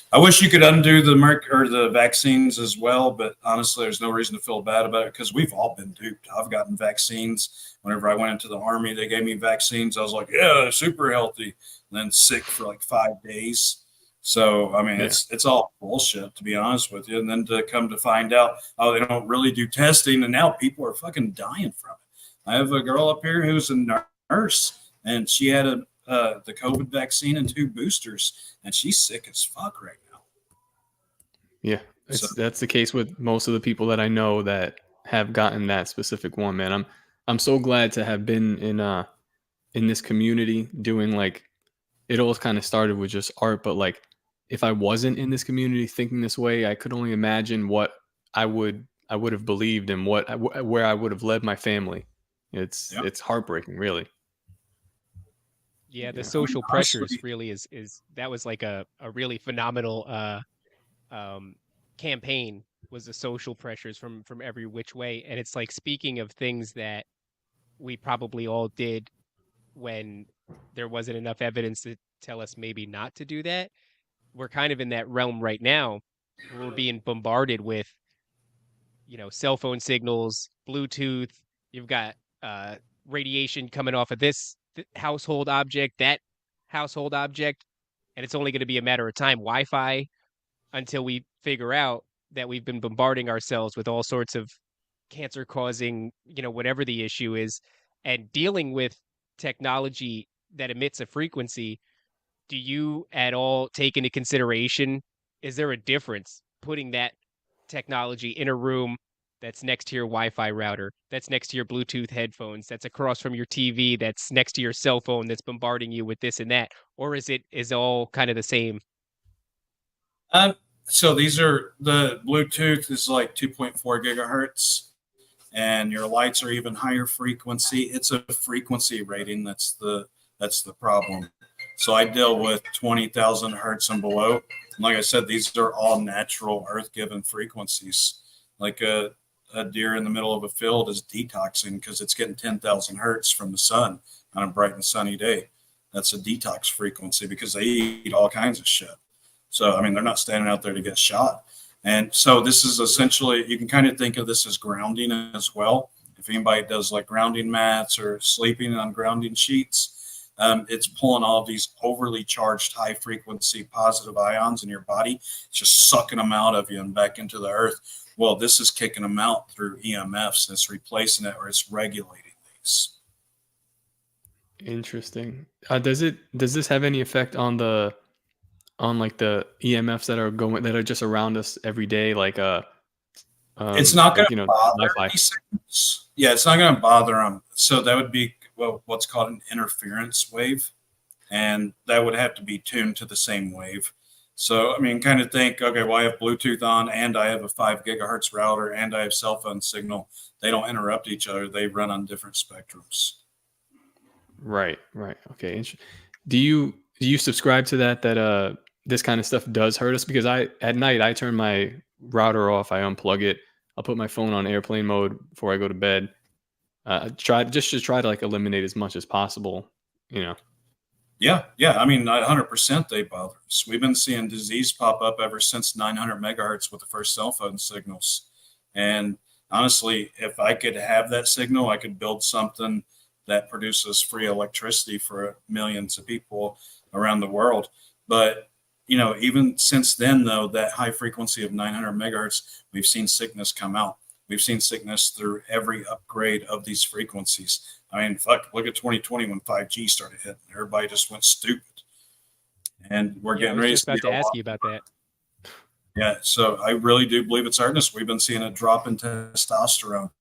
I wish you could undo the vaccines as well, but honestly, there's no reason to feel bad about it because we've all been duped. I've gotten vaccines. Whenever I went into the Army, they gave me vaccines. I was like, yeah, super healthy, and then sick for like 5 days. So, I mean, it's all bullshit, to be honest with you. And then to come to find out, oh, they don't really do testing, and now people are fucking dying from it. I have a girl up here who's a nurse, and she had the COVID vaccine and 2 boosters, and she's sick as fuck right now. Yeah, that's the case with most of the people that I know that have gotten that specific one, man. I'm so glad to have been in this community doing, like, it all kind of started with just art, but like if I wasn't in this community thinking this way, I could only imagine what I would have believed and where I would have led my family. It's heartbreaking, really. Yeah, the social pressures really is that was like a really phenomenal campaign, was the social pressures from every which way. And it's like, speaking of things that we probably all did when there wasn't enough evidence to tell us maybe not to do that, we're kind of in that realm right now where we're being bombarded with, cell phone signals, Bluetooth. You've got radiation coming off of this household object, that household object, and it's only going to be a matter of time, Wi-Fi, until we figure out that we've been bombarding ourselves with all sorts of cancer causing, whatever the issue is, and dealing with technology that emits a frequency. Do you at all take into consideration, is there a difference putting that technology in a room that's next to your Wi-Fi router, that's next to your Bluetooth headphones, that's across from your TV, that's next to your cell phone, that's bombarding you with this and that? Or is all kind of the same? So the Bluetooth is like 2.4 gigahertz, and your lights are even higher frequency. It's a frequency rating that's the problem. So I deal with 20,000 hertz and below. And like I said, these are all natural earth-given frequencies. Like a deer in the middle of a field is detoxing because it's getting 10,000 hertz from the sun on a bright and sunny day. That's a detox frequency because they eat all kinds of shit. So, I mean, they're not standing out there to get shot. And so this is essentially, you can kind of think of this as grounding as well. If anybody does like grounding mats or sleeping on grounding sheets, it's pulling all of these overly charged high frequency positive ions in your body. It's just sucking them out of you and back into the earth. Well, this is kicking them out through EMFs. It's replacing it, or it's regulating these. Interesting. Does this have any effect on the EMFs that are just around us every day? Like it's not going to bother these things. Yeah, it's not going to bother them. So that would be what's called an interference wave, and that would have to be tuned to the same wave. So, I mean, kind of think, okay, well, I have Bluetooth on, and I have a 5 gigahertz router, and I have cell phone signal. They don't interrupt each other. They run on different spectrums. Right. Okay. Do you subscribe to that this kind of stuff does hurt us? Because at night I turn my router off, I unplug it, I'll put my phone on airplane mode before I go to bed. Try to like eliminate as much as possible, Yeah. I mean, 100% they bother us. We've been seeing disease pop up ever since 900 megahertz with the first cell phone signals. And honestly, if I could have that signal, I could build something that produces free electricity for millions of people around the world. But, even since then, though, that high frequency of 900 megahertz, we've seen sickness come out. We've seen sickness through every upgrade of these frequencies. I mean, look at 2020 when 5G started hitting. Everybody just went stupid. And we're getting ready to ask you about that. Yeah, so I really do believe it's hurting us. We've been seeing a drop in testosterone.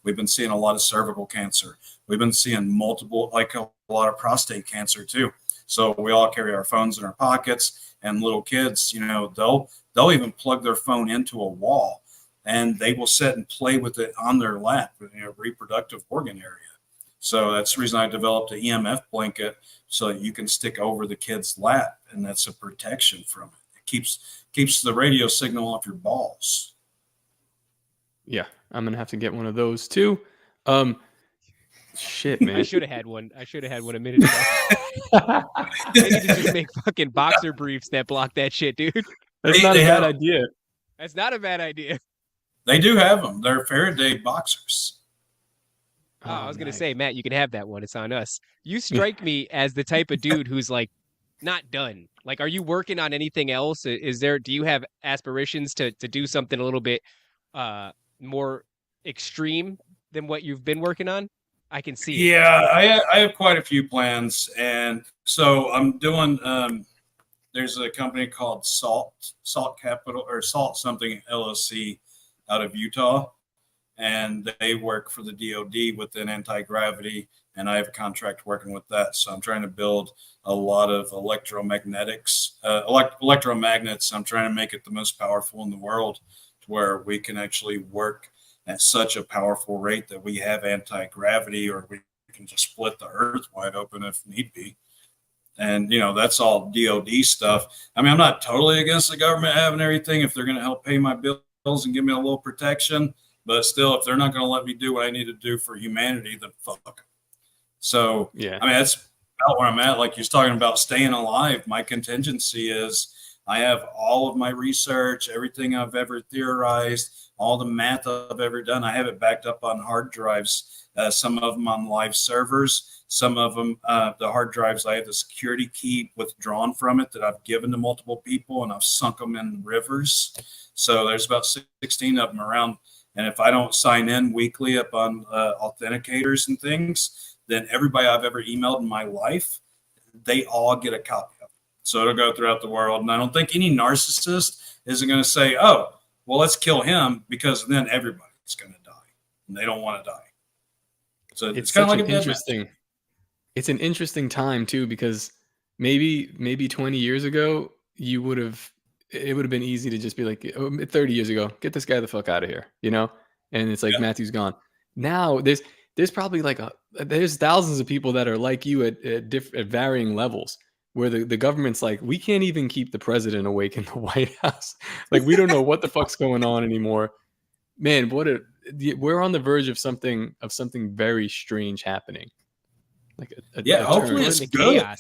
We've been seeing a lot of cervical cancer. We've been seeing a lot of prostate cancer too. So we all carry our phones in our pockets, and little kids, they'll even plug their phone into a wall, and they will sit and play with it on their lap, reproductive organ area. So that's the reason I developed an EMF blanket so that you can stick over the kid's lap, and that's a protection from it. It keeps the radio signal off your balls. Yeah, I'm gonna have to get one of those too. Shit, man. I should have had one. A minute ago. They need to just make fucking boxer briefs that block that shit, dude. That's not a bad idea. That's not a bad idea. They do have them. They're Faraday boxers. Oh, I was gonna say, Matt, you can have that one. It's on us. You strike me as the type of dude who's like not done. Like, are you working on anything else? Do you have aspirations to do something a little bit more extreme than what you've been working on? I can see it. Yeah, I have quite a few plans, and so I'm doing. There's a company called Salt Capital or Salt something LLC out of Utah, and they work for the DoD within anti-gravity, and I have a contract working with that. So I'm trying to build a lot of electromagnets. I'm trying to make it the most powerful in the world, to where we can actually work at such a powerful rate that we have anti-gravity, or we can just split the earth wide open if need be. And, that's all DOD stuff. I mean, I'm not totally against the government having everything if they're going to help pay my bills and give me a little protection. But still, if they're not going to let me do what I need to do for humanity, then fuck them. So, yeah, I mean, that's about where I'm at. Like you're talking about staying alive. My contingency is I have all of my research, everything I've ever theorized, all the math I've ever done. I have it backed up on hard drives, some of them on live servers, some of them, the hard drives, I have the security key withdrawn from it that I've given to multiple people, and I've sunk them in rivers. So there's about 16 of them around. And if I don't sign in weekly up on authenticators and things, then everybody I've ever emailed in my life, they all get a copy of it. So it'll go throughout the world. And I don't think any narcissist isn't going to say, oh, well, let's kill him, because then everybody's going to die. And they don't want to die. So it's kind of like interesting. It's an interesting time, too, because maybe 20 years ago, it would have been easy to just be like, 30 years ago, get this guy the fuck out of here, And it's like, Matthew's gone. Now there's probably there's thousands of people that are like you at varying levels, where the government's like, we can't even keep the president awake in the White House. Like, we don't know what the fuck's going on anymore. Man, we're on the verge of something very strange happening. Like hopefully it's good. Chaos.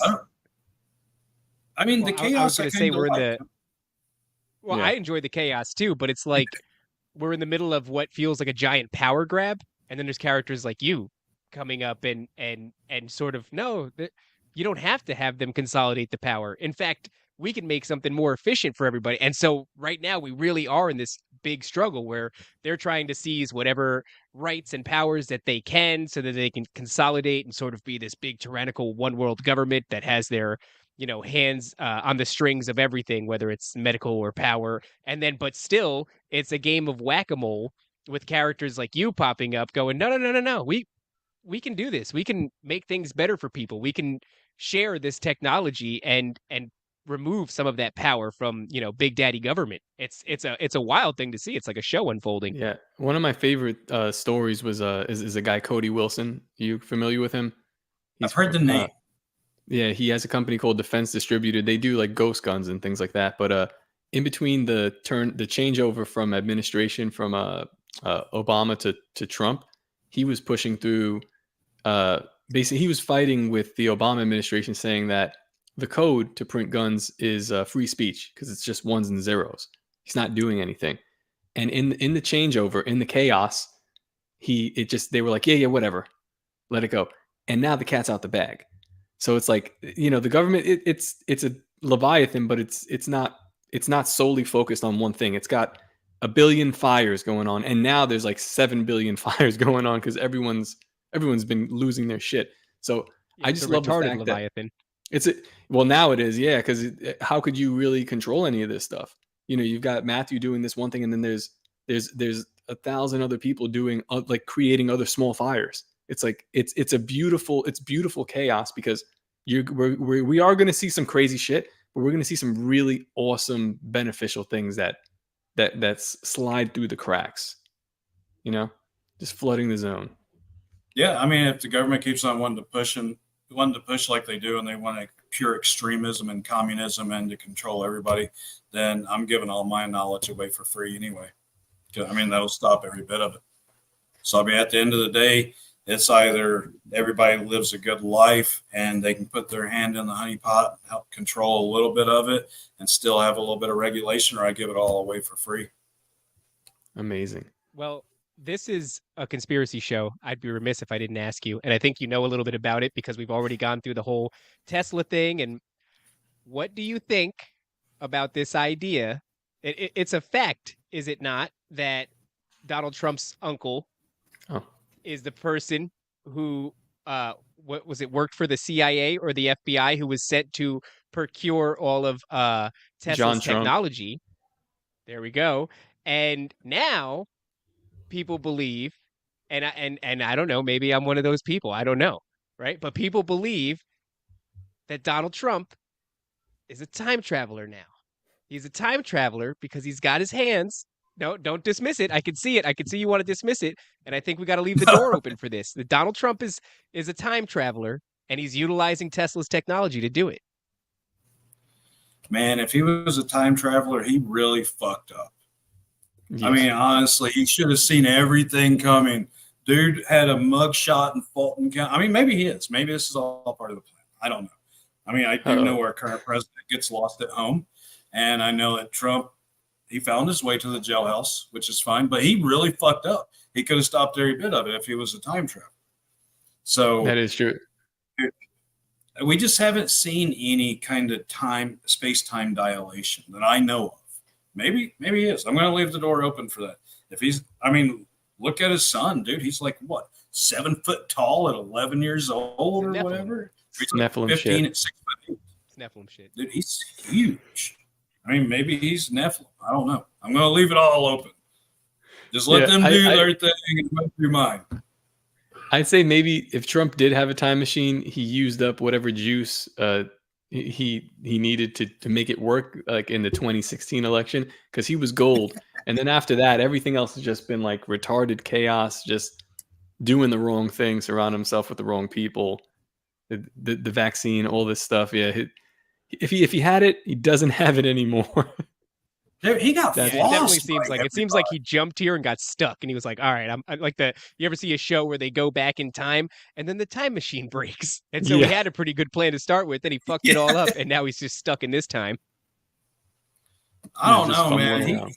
I mean, the chaos. I was going to say we're in the. Well, yeah. I enjoy the chaos too, but it's like we're in the middle of what feels like a giant power grab, and then there's characters like you coming up and sort of you don't have to have them consolidate the power. In fact, we can make something more efficient for everybody. And so right now we really are in this big struggle where they're trying to seize whatever rights and powers that they can so that they can consolidate and sort of be this big tyrannical one world government that has their hands on the strings of everything, whether it's medical or power. And then, but still, it's a game of whack-a-mole with characters like you popping up going, no. We can do this. We can make things better for people. We can share this technology and remove some of that power from, big daddy government. It's a wild thing to see. It's like a show unfolding. Yeah. One of my favorite stories was is a guy, Cody Wilson. You familiar with him? I've heard the name. Yeah, he has a company called Defense Distributed. They do like ghost guns and things like that. But in between the changeover from administration from Obama to Trump, he was pushing through. Basically, he was fighting with the Obama administration, saying that the code to print guns is free speech because it's just ones and zeros. He's not doing anything. And in the changeover, in the chaos, they were like, yeah, whatever, let it go. And now the cat's out the bag. So it's like, the government, it's a Leviathan, but it's not solely focused on one thing. It's got 1 billion fires going on, and now there's like 7 billion fires going on because everyone's been losing their shit. So yeah, I just love the fact Leviathan. Well, now it is, yeah, because how could you really control any of this stuff? You've got Matthew doing this one thing, and then there's 1,000 other people doing like creating other small fires. It's like it's beautiful chaos because we are going to see some crazy shit, but we're going to see some really awesome, beneficial things that slide through the cracks. You know, just flooding the zone. Yeah, I mean, if the government keeps on wanting to push like they do, and they want pure extremism and communism and to control everybody, then I'm giving all my knowledge away for free anyway. I mean, that'll stop every bit of it. So, I mean, at the end of the day, it's either everybody lives a good life and they can put their hand in the honey pot and help control a little bit of it and still have a little bit of regulation, or I give it all away for free. Amazing. Well, this is a conspiracy show. I'd be remiss if I didn't ask you. And I think you know a little bit about it because we've already gone through the whole Tesla thing. And what do you think about this idea? It's a fact, is it not, that Donald Trump's uncle is the person who, what was it, worked for the CIA or the FBI, who was sent to procure all of Tesla's technology? There we go. And now people believe, and I don't know, maybe I'm one of those people, I don't know, right? But people believe that Donald Trump is a time traveler now. He's a time traveler because he's got his hands. No, don't dismiss it. I can see it. I can see you want to dismiss it. And I think we got to leave the door open for this. That Donald Trump is a time traveler, and he's utilizing Tesla's technology to do it. Man, if he was a time traveler, he really fucked up. Yes. I mean, honestly, he should have seen everything coming. Dude had a mugshot in Fulton County. I mean, maybe he is. Maybe this is all part of the plan. I don't know. I mean, I do know our current president gets lost at home. And I know that Trump, he found his way to the jailhouse, which is fine. But he really fucked up. He could have stopped every bit of it if he was a time traveler. So that is true. We just haven't seen any kind of space-time dilation that I know of. Maybe he is. I'm going to leave the door open for that. If he's, I mean, look at his son, dude. He's like, what, 7 foot tall at 11 years old or whatever? He's like Nephilim 15 shit. at 6 foot 8. It's Nephilim shit. Dude, he's huge. I mean, maybe he's Nephilim. I don't know. I'm going to leave it all open. Just let them do their thing and go through mine. I'd say maybe if Trump did have a time machine, he used up whatever juice he needed to make it work, like in the 2016 election, because he was gold. And then after that, everything else has just been like retarded chaos, just doing the wrong thing, surrounding himself with the wrong people, the vaccine, all this stuff. Yeah, if he had it, he doesn't have it anymore. Dude, he got it definitely seems like it seems like he jumped here and got stuck, and he was like, all right, I'm like you ever see a show where they go back in time and then the time machine breaks, and so he had a pretty good plan to start with, then he fucked it all up, and now he's just stuck in this time. I don't know, man.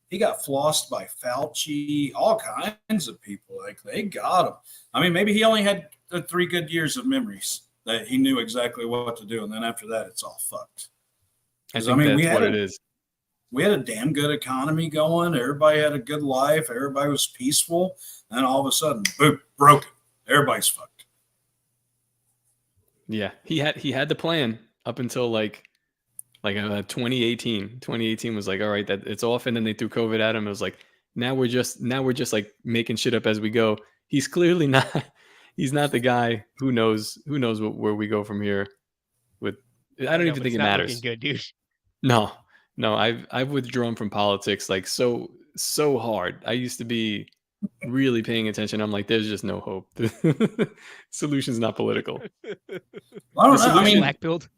He got flossed by Fauci, all kinds of people. Like, they got him. I mean, maybe he only had 3 good years of memories that he knew exactly what to do, and then after that, it's all fucked. I mean, that's what it is. We had a damn good economy going. Everybody had a good life. Everybody was peaceful. And all of a sudden, boom, broken. Everybody's fucked. Yeah, he had the plan up until like 2018. 2018 was like, all right, that it's off, and then they threw COVID at him. It was like, now we're just like making shit up as we go. He's clearly not. He's not the guy who knows where we go from here. I don't even think it matters. Looking good, dude. No, I've withdrawn from politics like so hard. I used to be really paying attention. I'm like, there's just no hope. The solution's not political. I don't know. I mean, black-pilled.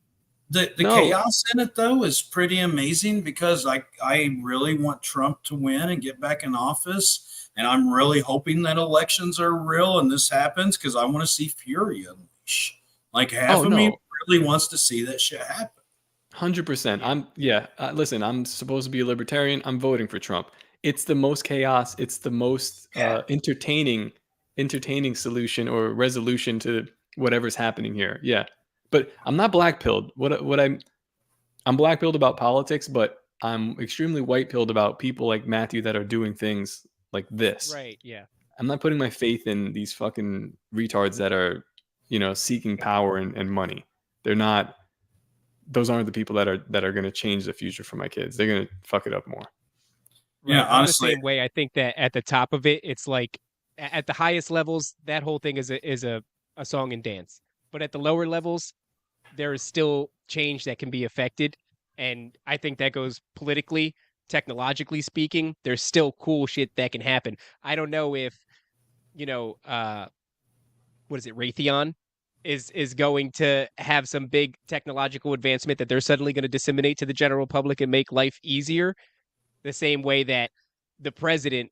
The chaos in it, though, is pretty amazing, because I really want Trump to win and get back in office. And I'm really hoping that elections are real and this happens, because I want to see fury unleash. Like, half of me really wants to see that shit happen. 100%. Listen, I'm supposed to be a libertarian. I'm voting for Trump. It's the most chaos. It's the most entertaining solution or resolution to whatever's happening here. Yeah, but I'm not black-pilled. I'm black-pilled about politics, but I'm extremely white-pilled about people like Matthew that are doing things like this. Right. Yeah. I'm not putting my faith in these fucking retards that are, seeking power and money. They're not. Those aren't the people that are going to change the future for my kids. They're going to fuck it up more. Yeah, honestly, the same way. I think that at the top of it, it's like at the highest levels, that whole thing is a song and dance. But at the lower levels, there is still change that can be affected. And I think that goes politically, technologically speaking, there's still cool shit that can happen. I don't know if, what is it, Raytheon is going to have some big technological advancement that they're suddenly going to disseminate to the general public and make life easier, the same way that the president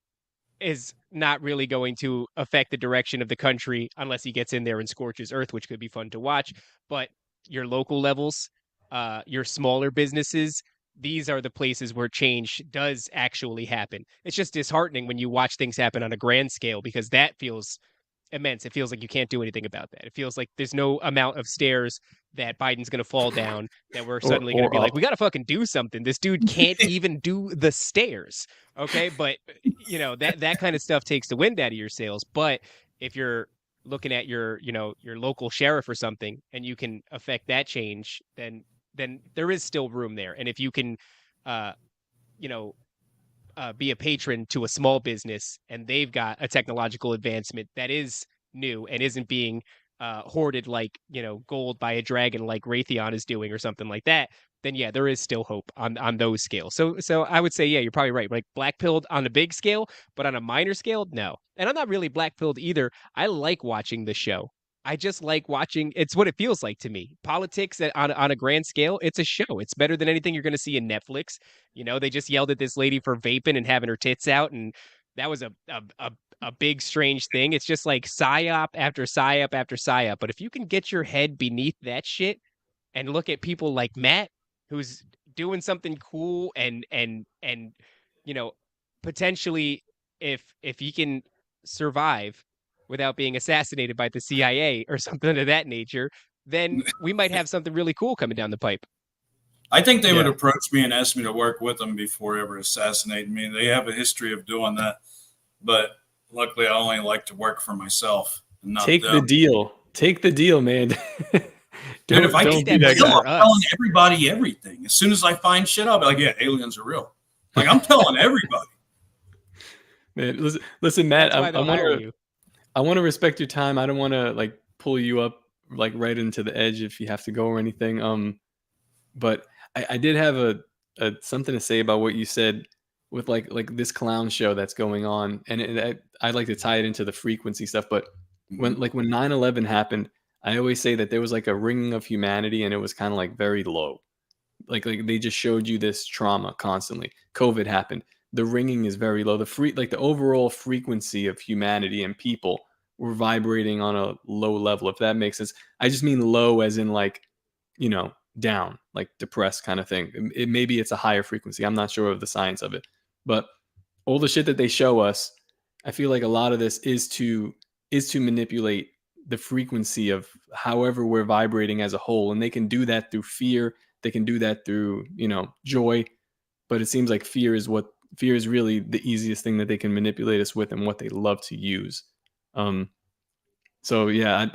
is not really going to affect the direction of the country unless he gets in there and scorches earth, which could be fun to watch. But your local levels, your smaller businesses, these are the places where change does actually happen. It's just disheartening when you watch things happen on a grand scale, because that feels immense. It feels like you can't do anything about that. It feels like there's no amount of stairs that Biden's going to fall down that we're suddenly going to be like, we got to fucking do something. This dude can't even do the stairs. Okay. But that kind of stuff takes the wind out of your sails. But if you're looking at your local sheriff or something, and you can affect that change, then there is still room there. And if you can, be a patron to a small business and they've got a technological advancement that is new and isn't being hoarded like gold by a dragon like Raytheon is doing or something like that, then yeah, there is still hope on those scales. So I would say, yeah, you're probably right. Like black-pilled on a big scale, but on a minor scale, no. And I'm not really black-pilled either. I like watching the show. I just like watching. It's what it feels like to me. Politics on a grand scale, it's a show. It's better than anything you're going to see in Netflix. They just yelled at this lady for vaping and having her tits out, and that was a big strange thing. It's just like psyop after psyop after psyop. But if you can get your head beneath that shit and look at people like Matt, who's doing something cool, and potentially, if he can survive without being assassinated by the CIA or something of that nature, then we might have something really cool coming down the pipe. I think they would approach me and ask me to work with them before ever assassinating me. They have a history of doing that, but luckily I only like to work for myself. And not Take them. the deal. Take the deal, man. Dude, if I get that deal, I'm telling everybody everything. As soon as I find shit, I'll be like, yeah, aliens are real. Like, I'm telling everybody. Man, listen, Matt, I want to respect your time. I don't want to like pull you up like right into the edge if you have to go or anything. But I did have a something to say about what you said with like this clown show that's going on, and I'd like to tie it into the frequency stuff. But when 9/11 happened, I always say that there was like a ringing of humanity, and it was kind of like very low. Like they just showed you this trauma constantly. COVID happened. The ringing is very low. The overall frequency of humanity and people were vibrating on a low level, if that makes sense. I just mean low as in like, down, like depressed kind of thing. Maybe it's a higher frequency. I'm not sure of the science of it. But all the shit that they show us, I feel like a lot of this is to manipulate the frequency of however we're vibrating as a whole. And they can do that through fear. They can do that through, joy. But it seems like fear is really the easiest thing that they can manipulate us with and what they love to use. So yeah,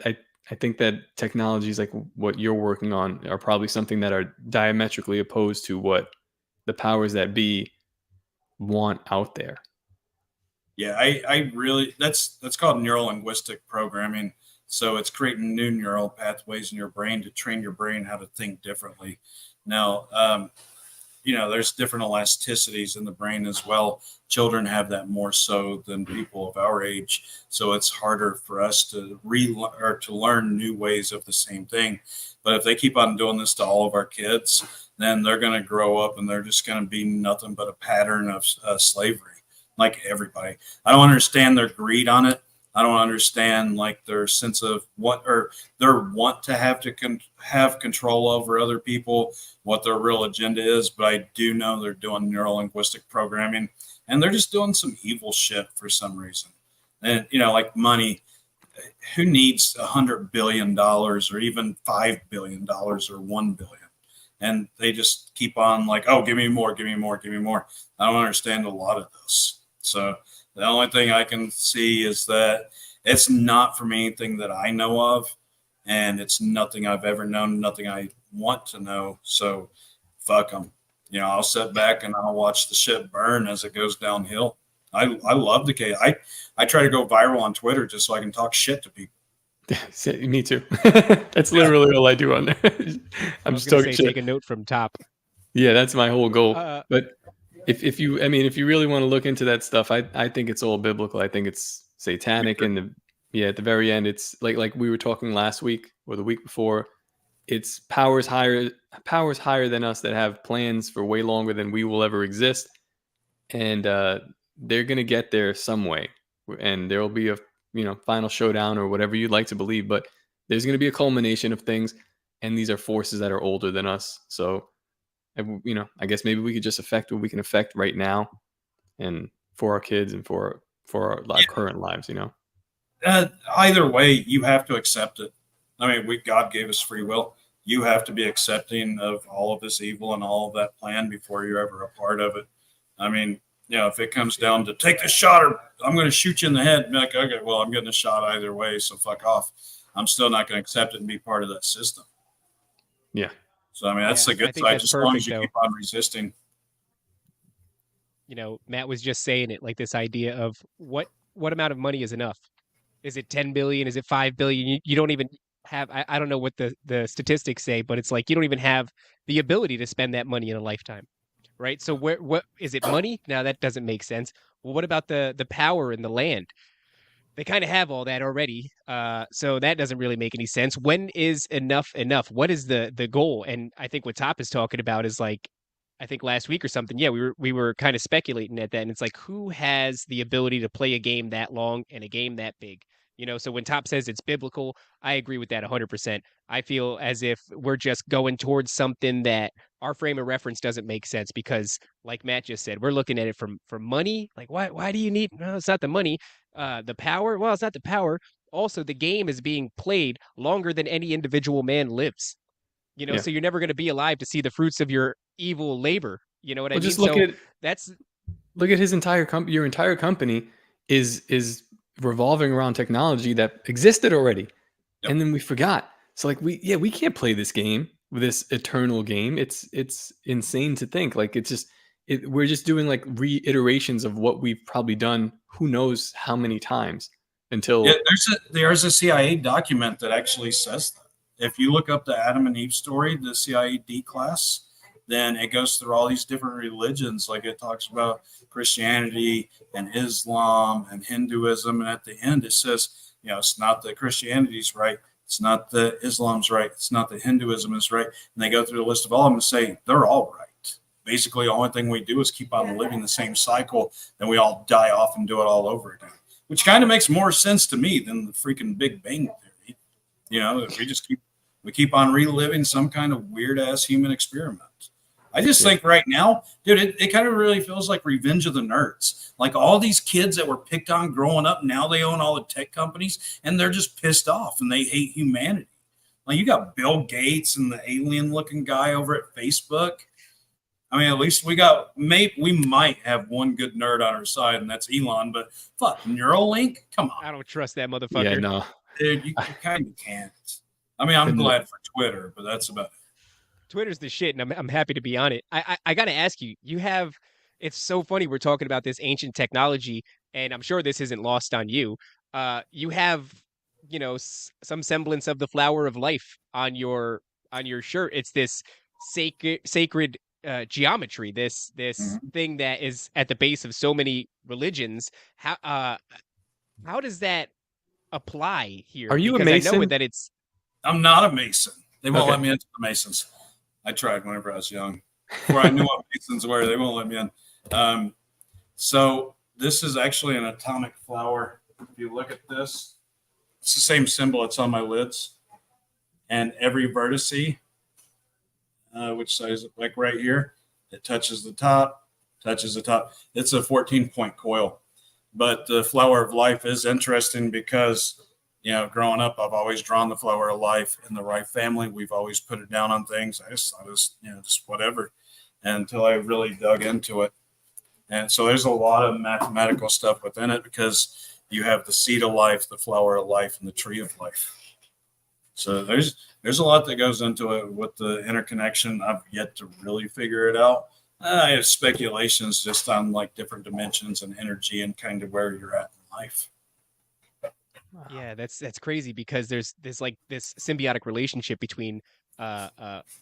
I think that technologies like what you're working on are probably something that are diametrically opposed to what the powers that be want out there. Yeah, I really, that's called neuro-linguistic programming. So it's creating new neural pathways in your brain to train your brain how to think differently. Now, there's different elasticities in the brain as well. Children have that more so than people of our age. So it's harder for us to learn new ways of the same thing. But if they keep on doing this to all of our kids, then they're going to grow up and they're just going to be nothing but a pattern of slavery, like everybody. I don't understand their greed on it. I don't understand like their sense of their want to have control over other people, what their real agenda is. But I do know they're doing neuro-linguistic programming, and they're just doing some evil shit for some reason. And like money, who needs $100 billion or even $5 billion or $1 billion? And they just keep on like, oh, give me more, give me more, give me more. I don't understand a lot of this. So the only thing I can see is that it's not from anything that I know of, and it's nothing I've ever known, nothing I want to know. So fuck them. I'll sit back and I'll watch the shit burn as it goes downhill. I love the case. I try to go viral on Twitter just so I can talk shit to people. Me too. That's literally all I do on there. I I'm was just gonna talking say, shit. take a note from Top. Yeah, that's my whole goal. Uh, But if you, I mean, if you really want to look into that stuff, I think it's all biblical. I think it's satanic, and at the very end, it's like we were talking last week or the week before. It's powers higher than us that have plans for way longer than we will ever exist, and they're gonna get there some way, and there will be a final showdown or whatever you'd like to believe, but there's gonna be a culmination of things, and these are forces that are older than us. So I guess maybe we could just affect what we can affect right now, and for our kids and for our current lives. Either way, you have to accept it. I mean, God gave us free will. You have to be accepting of all of this evil and all of that plan before you're ever a part of it. I mean, if it comes down to take the shot or I'm going to shoot you in the head, be like, okay, well, I'm getting a shot either way, so fuck off. I'm still not going to accept it and be part of that system. Yeah. So, I mean, that's the good side, just as long as you keep on resisting. Matt was just saying it, like this idea of what amount of money is enough? Is it 10 billion? Is it 5 billion? You don't even have, I don't know what the statistics say, but it's like you don't even have the ability to spend that money in a lifetime, right? So what is it, money? Now that doesn't make sense. Well, what about the power and the land? They kind of have all that already, so that doesn't really make any sense. When is enough enough? What is the goal? And I think what Top is talking about is like, I think last week or something, yeah, we were kind of speculating at that, and it's like, who has the ability to play a game that long and a game that big? So when Top says it's biblical, I agree with that 100%. I feel as if we're just going towards something that our frame of reference doesn't make sense because, like Matt just said, we're looking at it from money. Like, why do you need? No, it's not the money. The power. Well, it's not the power. Also, the game is being played longer than any individual man lives. Yeah. So you're never going to be alive to see the fruits of your evil labor. You know what I mean? Just look at his entire your entire company is revolving around technology that existed already. Yep. And then we forgot. So like we can't play this game, this eternal game. It's insane to think like we're just doing like reiterations of what we've probably done who knows how many times until there's a CIA document that actually says that. If you look up the Adam and Eve story, the CIA D class, then it goes through all these different religions. Like it talks about Christianity and Islam and Hinduism. And at the end, it says, it's not that Christianity's right. It's not that Islam's right. It's not that Hinduism is right. And they go through the list of all of them and say, they're all right. Basically, the only thing we do is keep on living the same cycle. Then we all die off and do it all over again, which kind of makes more sense to me than the freaking Big Bang Theory. We just keep on reliving some kind of weird ass human experiment. I just think right now, dude, it kind of really feels like Revenge of the Nerds. Like all these kids that were picked on growing up, now they own all the tech companies and they're just pissed off and they hate humanity. Like you got Bill Gates and the alien looking guy over at Facebook. I mean, at least we might have one good nerd on our side, and that's Elon, but fuck, Neuralink? Come on. I don't trust that motherfucker. Yeah, no. Dude, you kind of can't. I mean, I'm glad for Twitter, but that's about it. Twitter's the shit, and I'm happy to be on it. I got to ask you, it's so funny we're talking about this ancient technology, and I'm sure this isn't lost on you. You have, some semblance of the flower of life on your shirt. It's this sacred geometry, this thing that is at the base of so many religions. How does that apply here? Are you a Mason? I know that I'm not a Mason. They won't let me into the Masons. I tried whenever I was young. Before I knew what Masons were, they won't let me in. So this is actually an atomic flower. If you look at this, it's the same symbol that's on my lids. And every vertice, which side is it? Like right here, it touches the top. It's a 14-point coil. But the flower of life is interesting because growing up, I've always drawn the flower of life in the right family. We've always put it down on things. I just thought it was, just whatever, until I really dug into it. And so there's a lot of mathematical stuff within it because you have the seed of life, the flower of life, and the tree of life. So there's a lot that goes into it with the interconnection. I've yet to really figure it out. I have speculations just on like different dimensions and energy and kind of where you're at in life. Yeah, that's crazy because there's like this symbiotic relationship between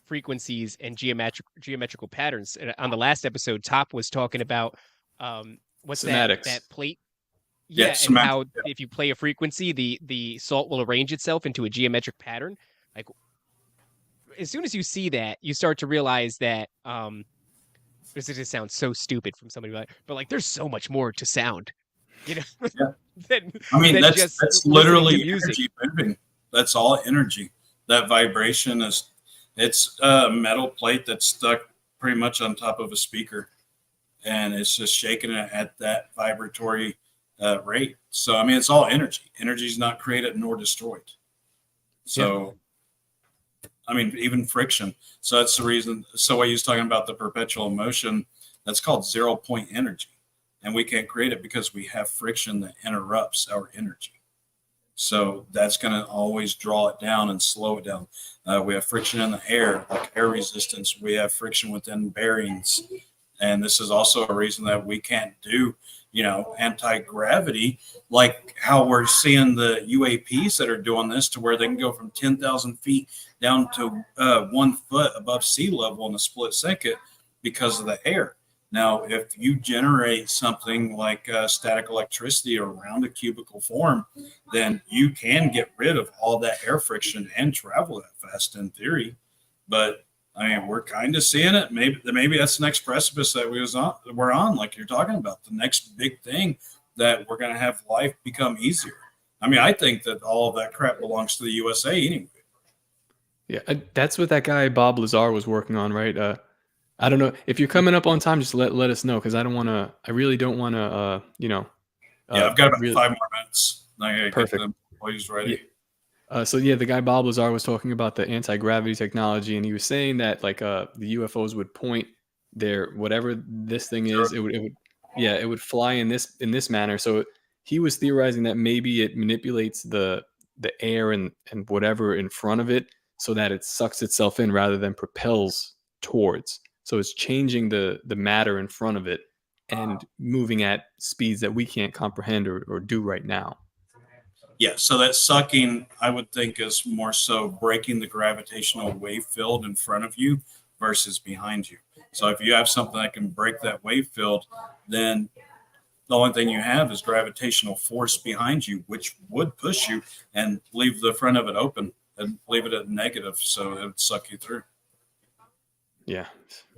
frequencies and geometrical patterns. And on the last episode, Top was talking about what's Cymatics. that plate? Yeah, Yeah, and semantic. how if you play a frequency, the salt will arrange itself into a geometric pattern. Like as soon as you see that, you start to realize that this just sounds so stupid from somebody like, but like there's so much more to sound, you know, Yeah. than I mean, than that's just listening literally to music. energy moving. That's all energy. That vibration is, it's a metal plate that's stuck pretty much on top of a speaker, and it's just shaking it at that vibratory rate. So I mean, it's all energy. Energy is not created nor destroyed. So I mean, even friction. So that's the reason. So what he was talking about the perpetual motion, that's called 0 point energy. And we can't create it because we have friction that interrupts our energy. So that's going to always draw it down and slow it down. We have friction in the air, like air resistance. We have friction within bearings. And this is also a reason that we can't do, anti-gravity, like how we're seeing the UAPs that are doing this to where they can go from 10,000 feet down to 1 foot above sea level in a split second because of the air. Now, if you generate something like static electricity around a cubical form, then you can get rid of all that air friction and travel that fast in theory. But I mean, we're kind of seeing it. Maybe that's the next precipice that we're on, like you're talking about, the next big thing that we're going to have life become easier. I mean, I think that all of that crap belongs to the USA anyway. Yeah, that's what that guy Bob Lazar was working on, right? I don't know if you're coming up on time. Just let us know because I don't want to. I really don't want to. Yeah, I've got about really, 5 more minutes. I gotta perfect. get the employees ready. Yeah. So the guy Bob Lazar was talking about the anti-gravity technology, and he was saying that like the UFOs would point their whatever this thing is, it would fly in this manner. So he was theorizing that maybe it manipulates the air and whatever in front of it so that it sucks itself in rather than propels towards. So it's changing the matter in front of it and moving at speeds that we can't comprehend or do right now. Yeah, so that sucking, I would think, is more so breaking the gravitational wave field in front of you versus behind you. So if you have something that can break that wave field, then the only thing you have is gravitational force behind you, which would push you and leave the front of it open and leave it at negative, so it would suck you through. Yeah,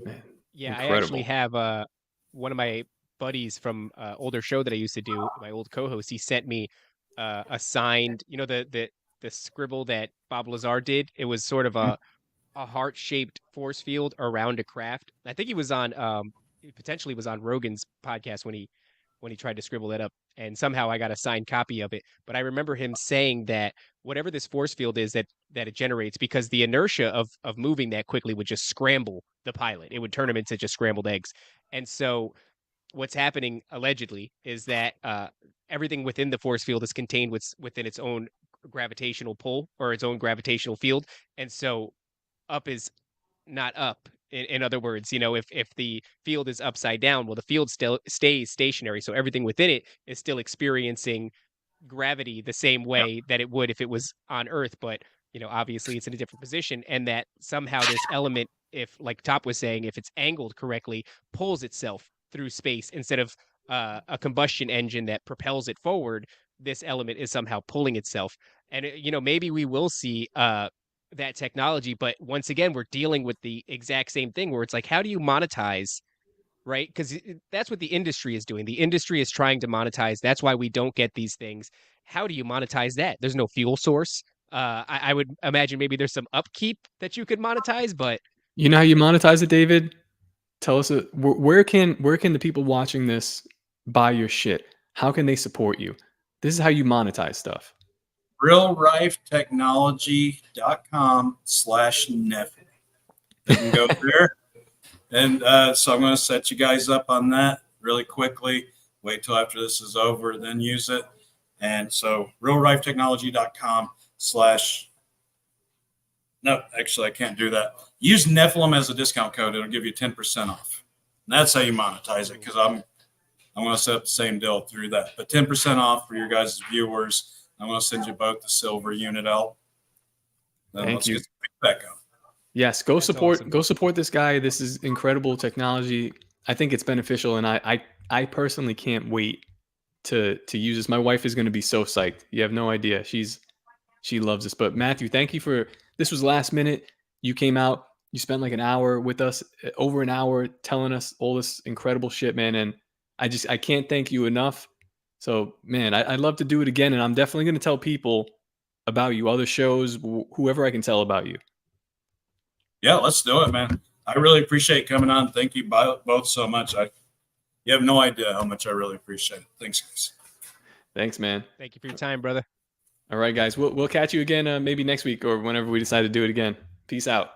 man. Yeah, Incredible. I actually have one of my buddies from older show that I used to do, my old co-host, he sent me a signed, the scribble that Bob Lazar did. It was sort of a heart-shaped force field around a craft. I think he potentially was on Rogan's podcast when he tried to scribble that up, and somehow I got a signed copy of it. But I remember him saying that whatever this force field is that it generates, because the inertia of moving that quickly would just scramble the pilot. It would turn him into just scrambled eggs. And so what's happening allegedly is that everything within the force field is contained within its own gravitational pull or its own gravitational field. And so up is not up. In other words, if the field is upside down, well, the field still stays stationary. So everything within it is still experiencing gravity the same way that it would if it was on Earth. But, obviously it's in a different position, and that somehow this element, if like Top was saying, if it's angled correctly, pulls itself through space instead of a combustion engine that propels it forward. This element is somehow pulling itself. And, maybe we will see that technology, but once again, we're dealing with the exact same thing where it's like, how do you monetize, right? Because that's what the industry is doing. The industry is trying to monetize. That's why we don't get these things. How do you monetize that? There's no fuel source. I would imagine maybe there's some upkeep that you could monetize, but You know how you monetize it, David? Tell us where can the people watching this buy your shit? How can they support you? This is how you monetize stuff. realrifetechnology.com/Nephilim. They can go there. And so I'm going to set you guys up on that really quickly. Wait till after this is over, then use it. And so realrifetechnology.com/ no, actually I can't do that. Use Nephilim as a discount code. It'll give you 10% off. And that's how you monetize it, because I'm going to set up the same deal through that. But 10% off for your guys' viewers. I'm going to send you both the silver unit out. Thank you. Get some feedback on. Yes, go That's support awesome. go support this guy. This is incredible technology. I think it's beneficial, and I personally can't wait to use this. My wife is going to be so psyched. You have no idea. She loves this. But Matthew, thank you for this. Was last minute. You came out. You spent like an hour with us, over an hour, telling us all this incredible shit, man. And I can't thank you enough. So, man, I'd love to do it again, and I'm definitely going to tell people about you, other shows, whoever I can tell about you. Yeah, let's do it, man. I really appreciate coming on. Thank you both so much. You have no idea how much I really appreciate it. Thanks, guys. Thanks, man. Thank you for your time, brother. All right, guys. We'll catch you again maybe next week or whenever we decide to do it again. Peace out.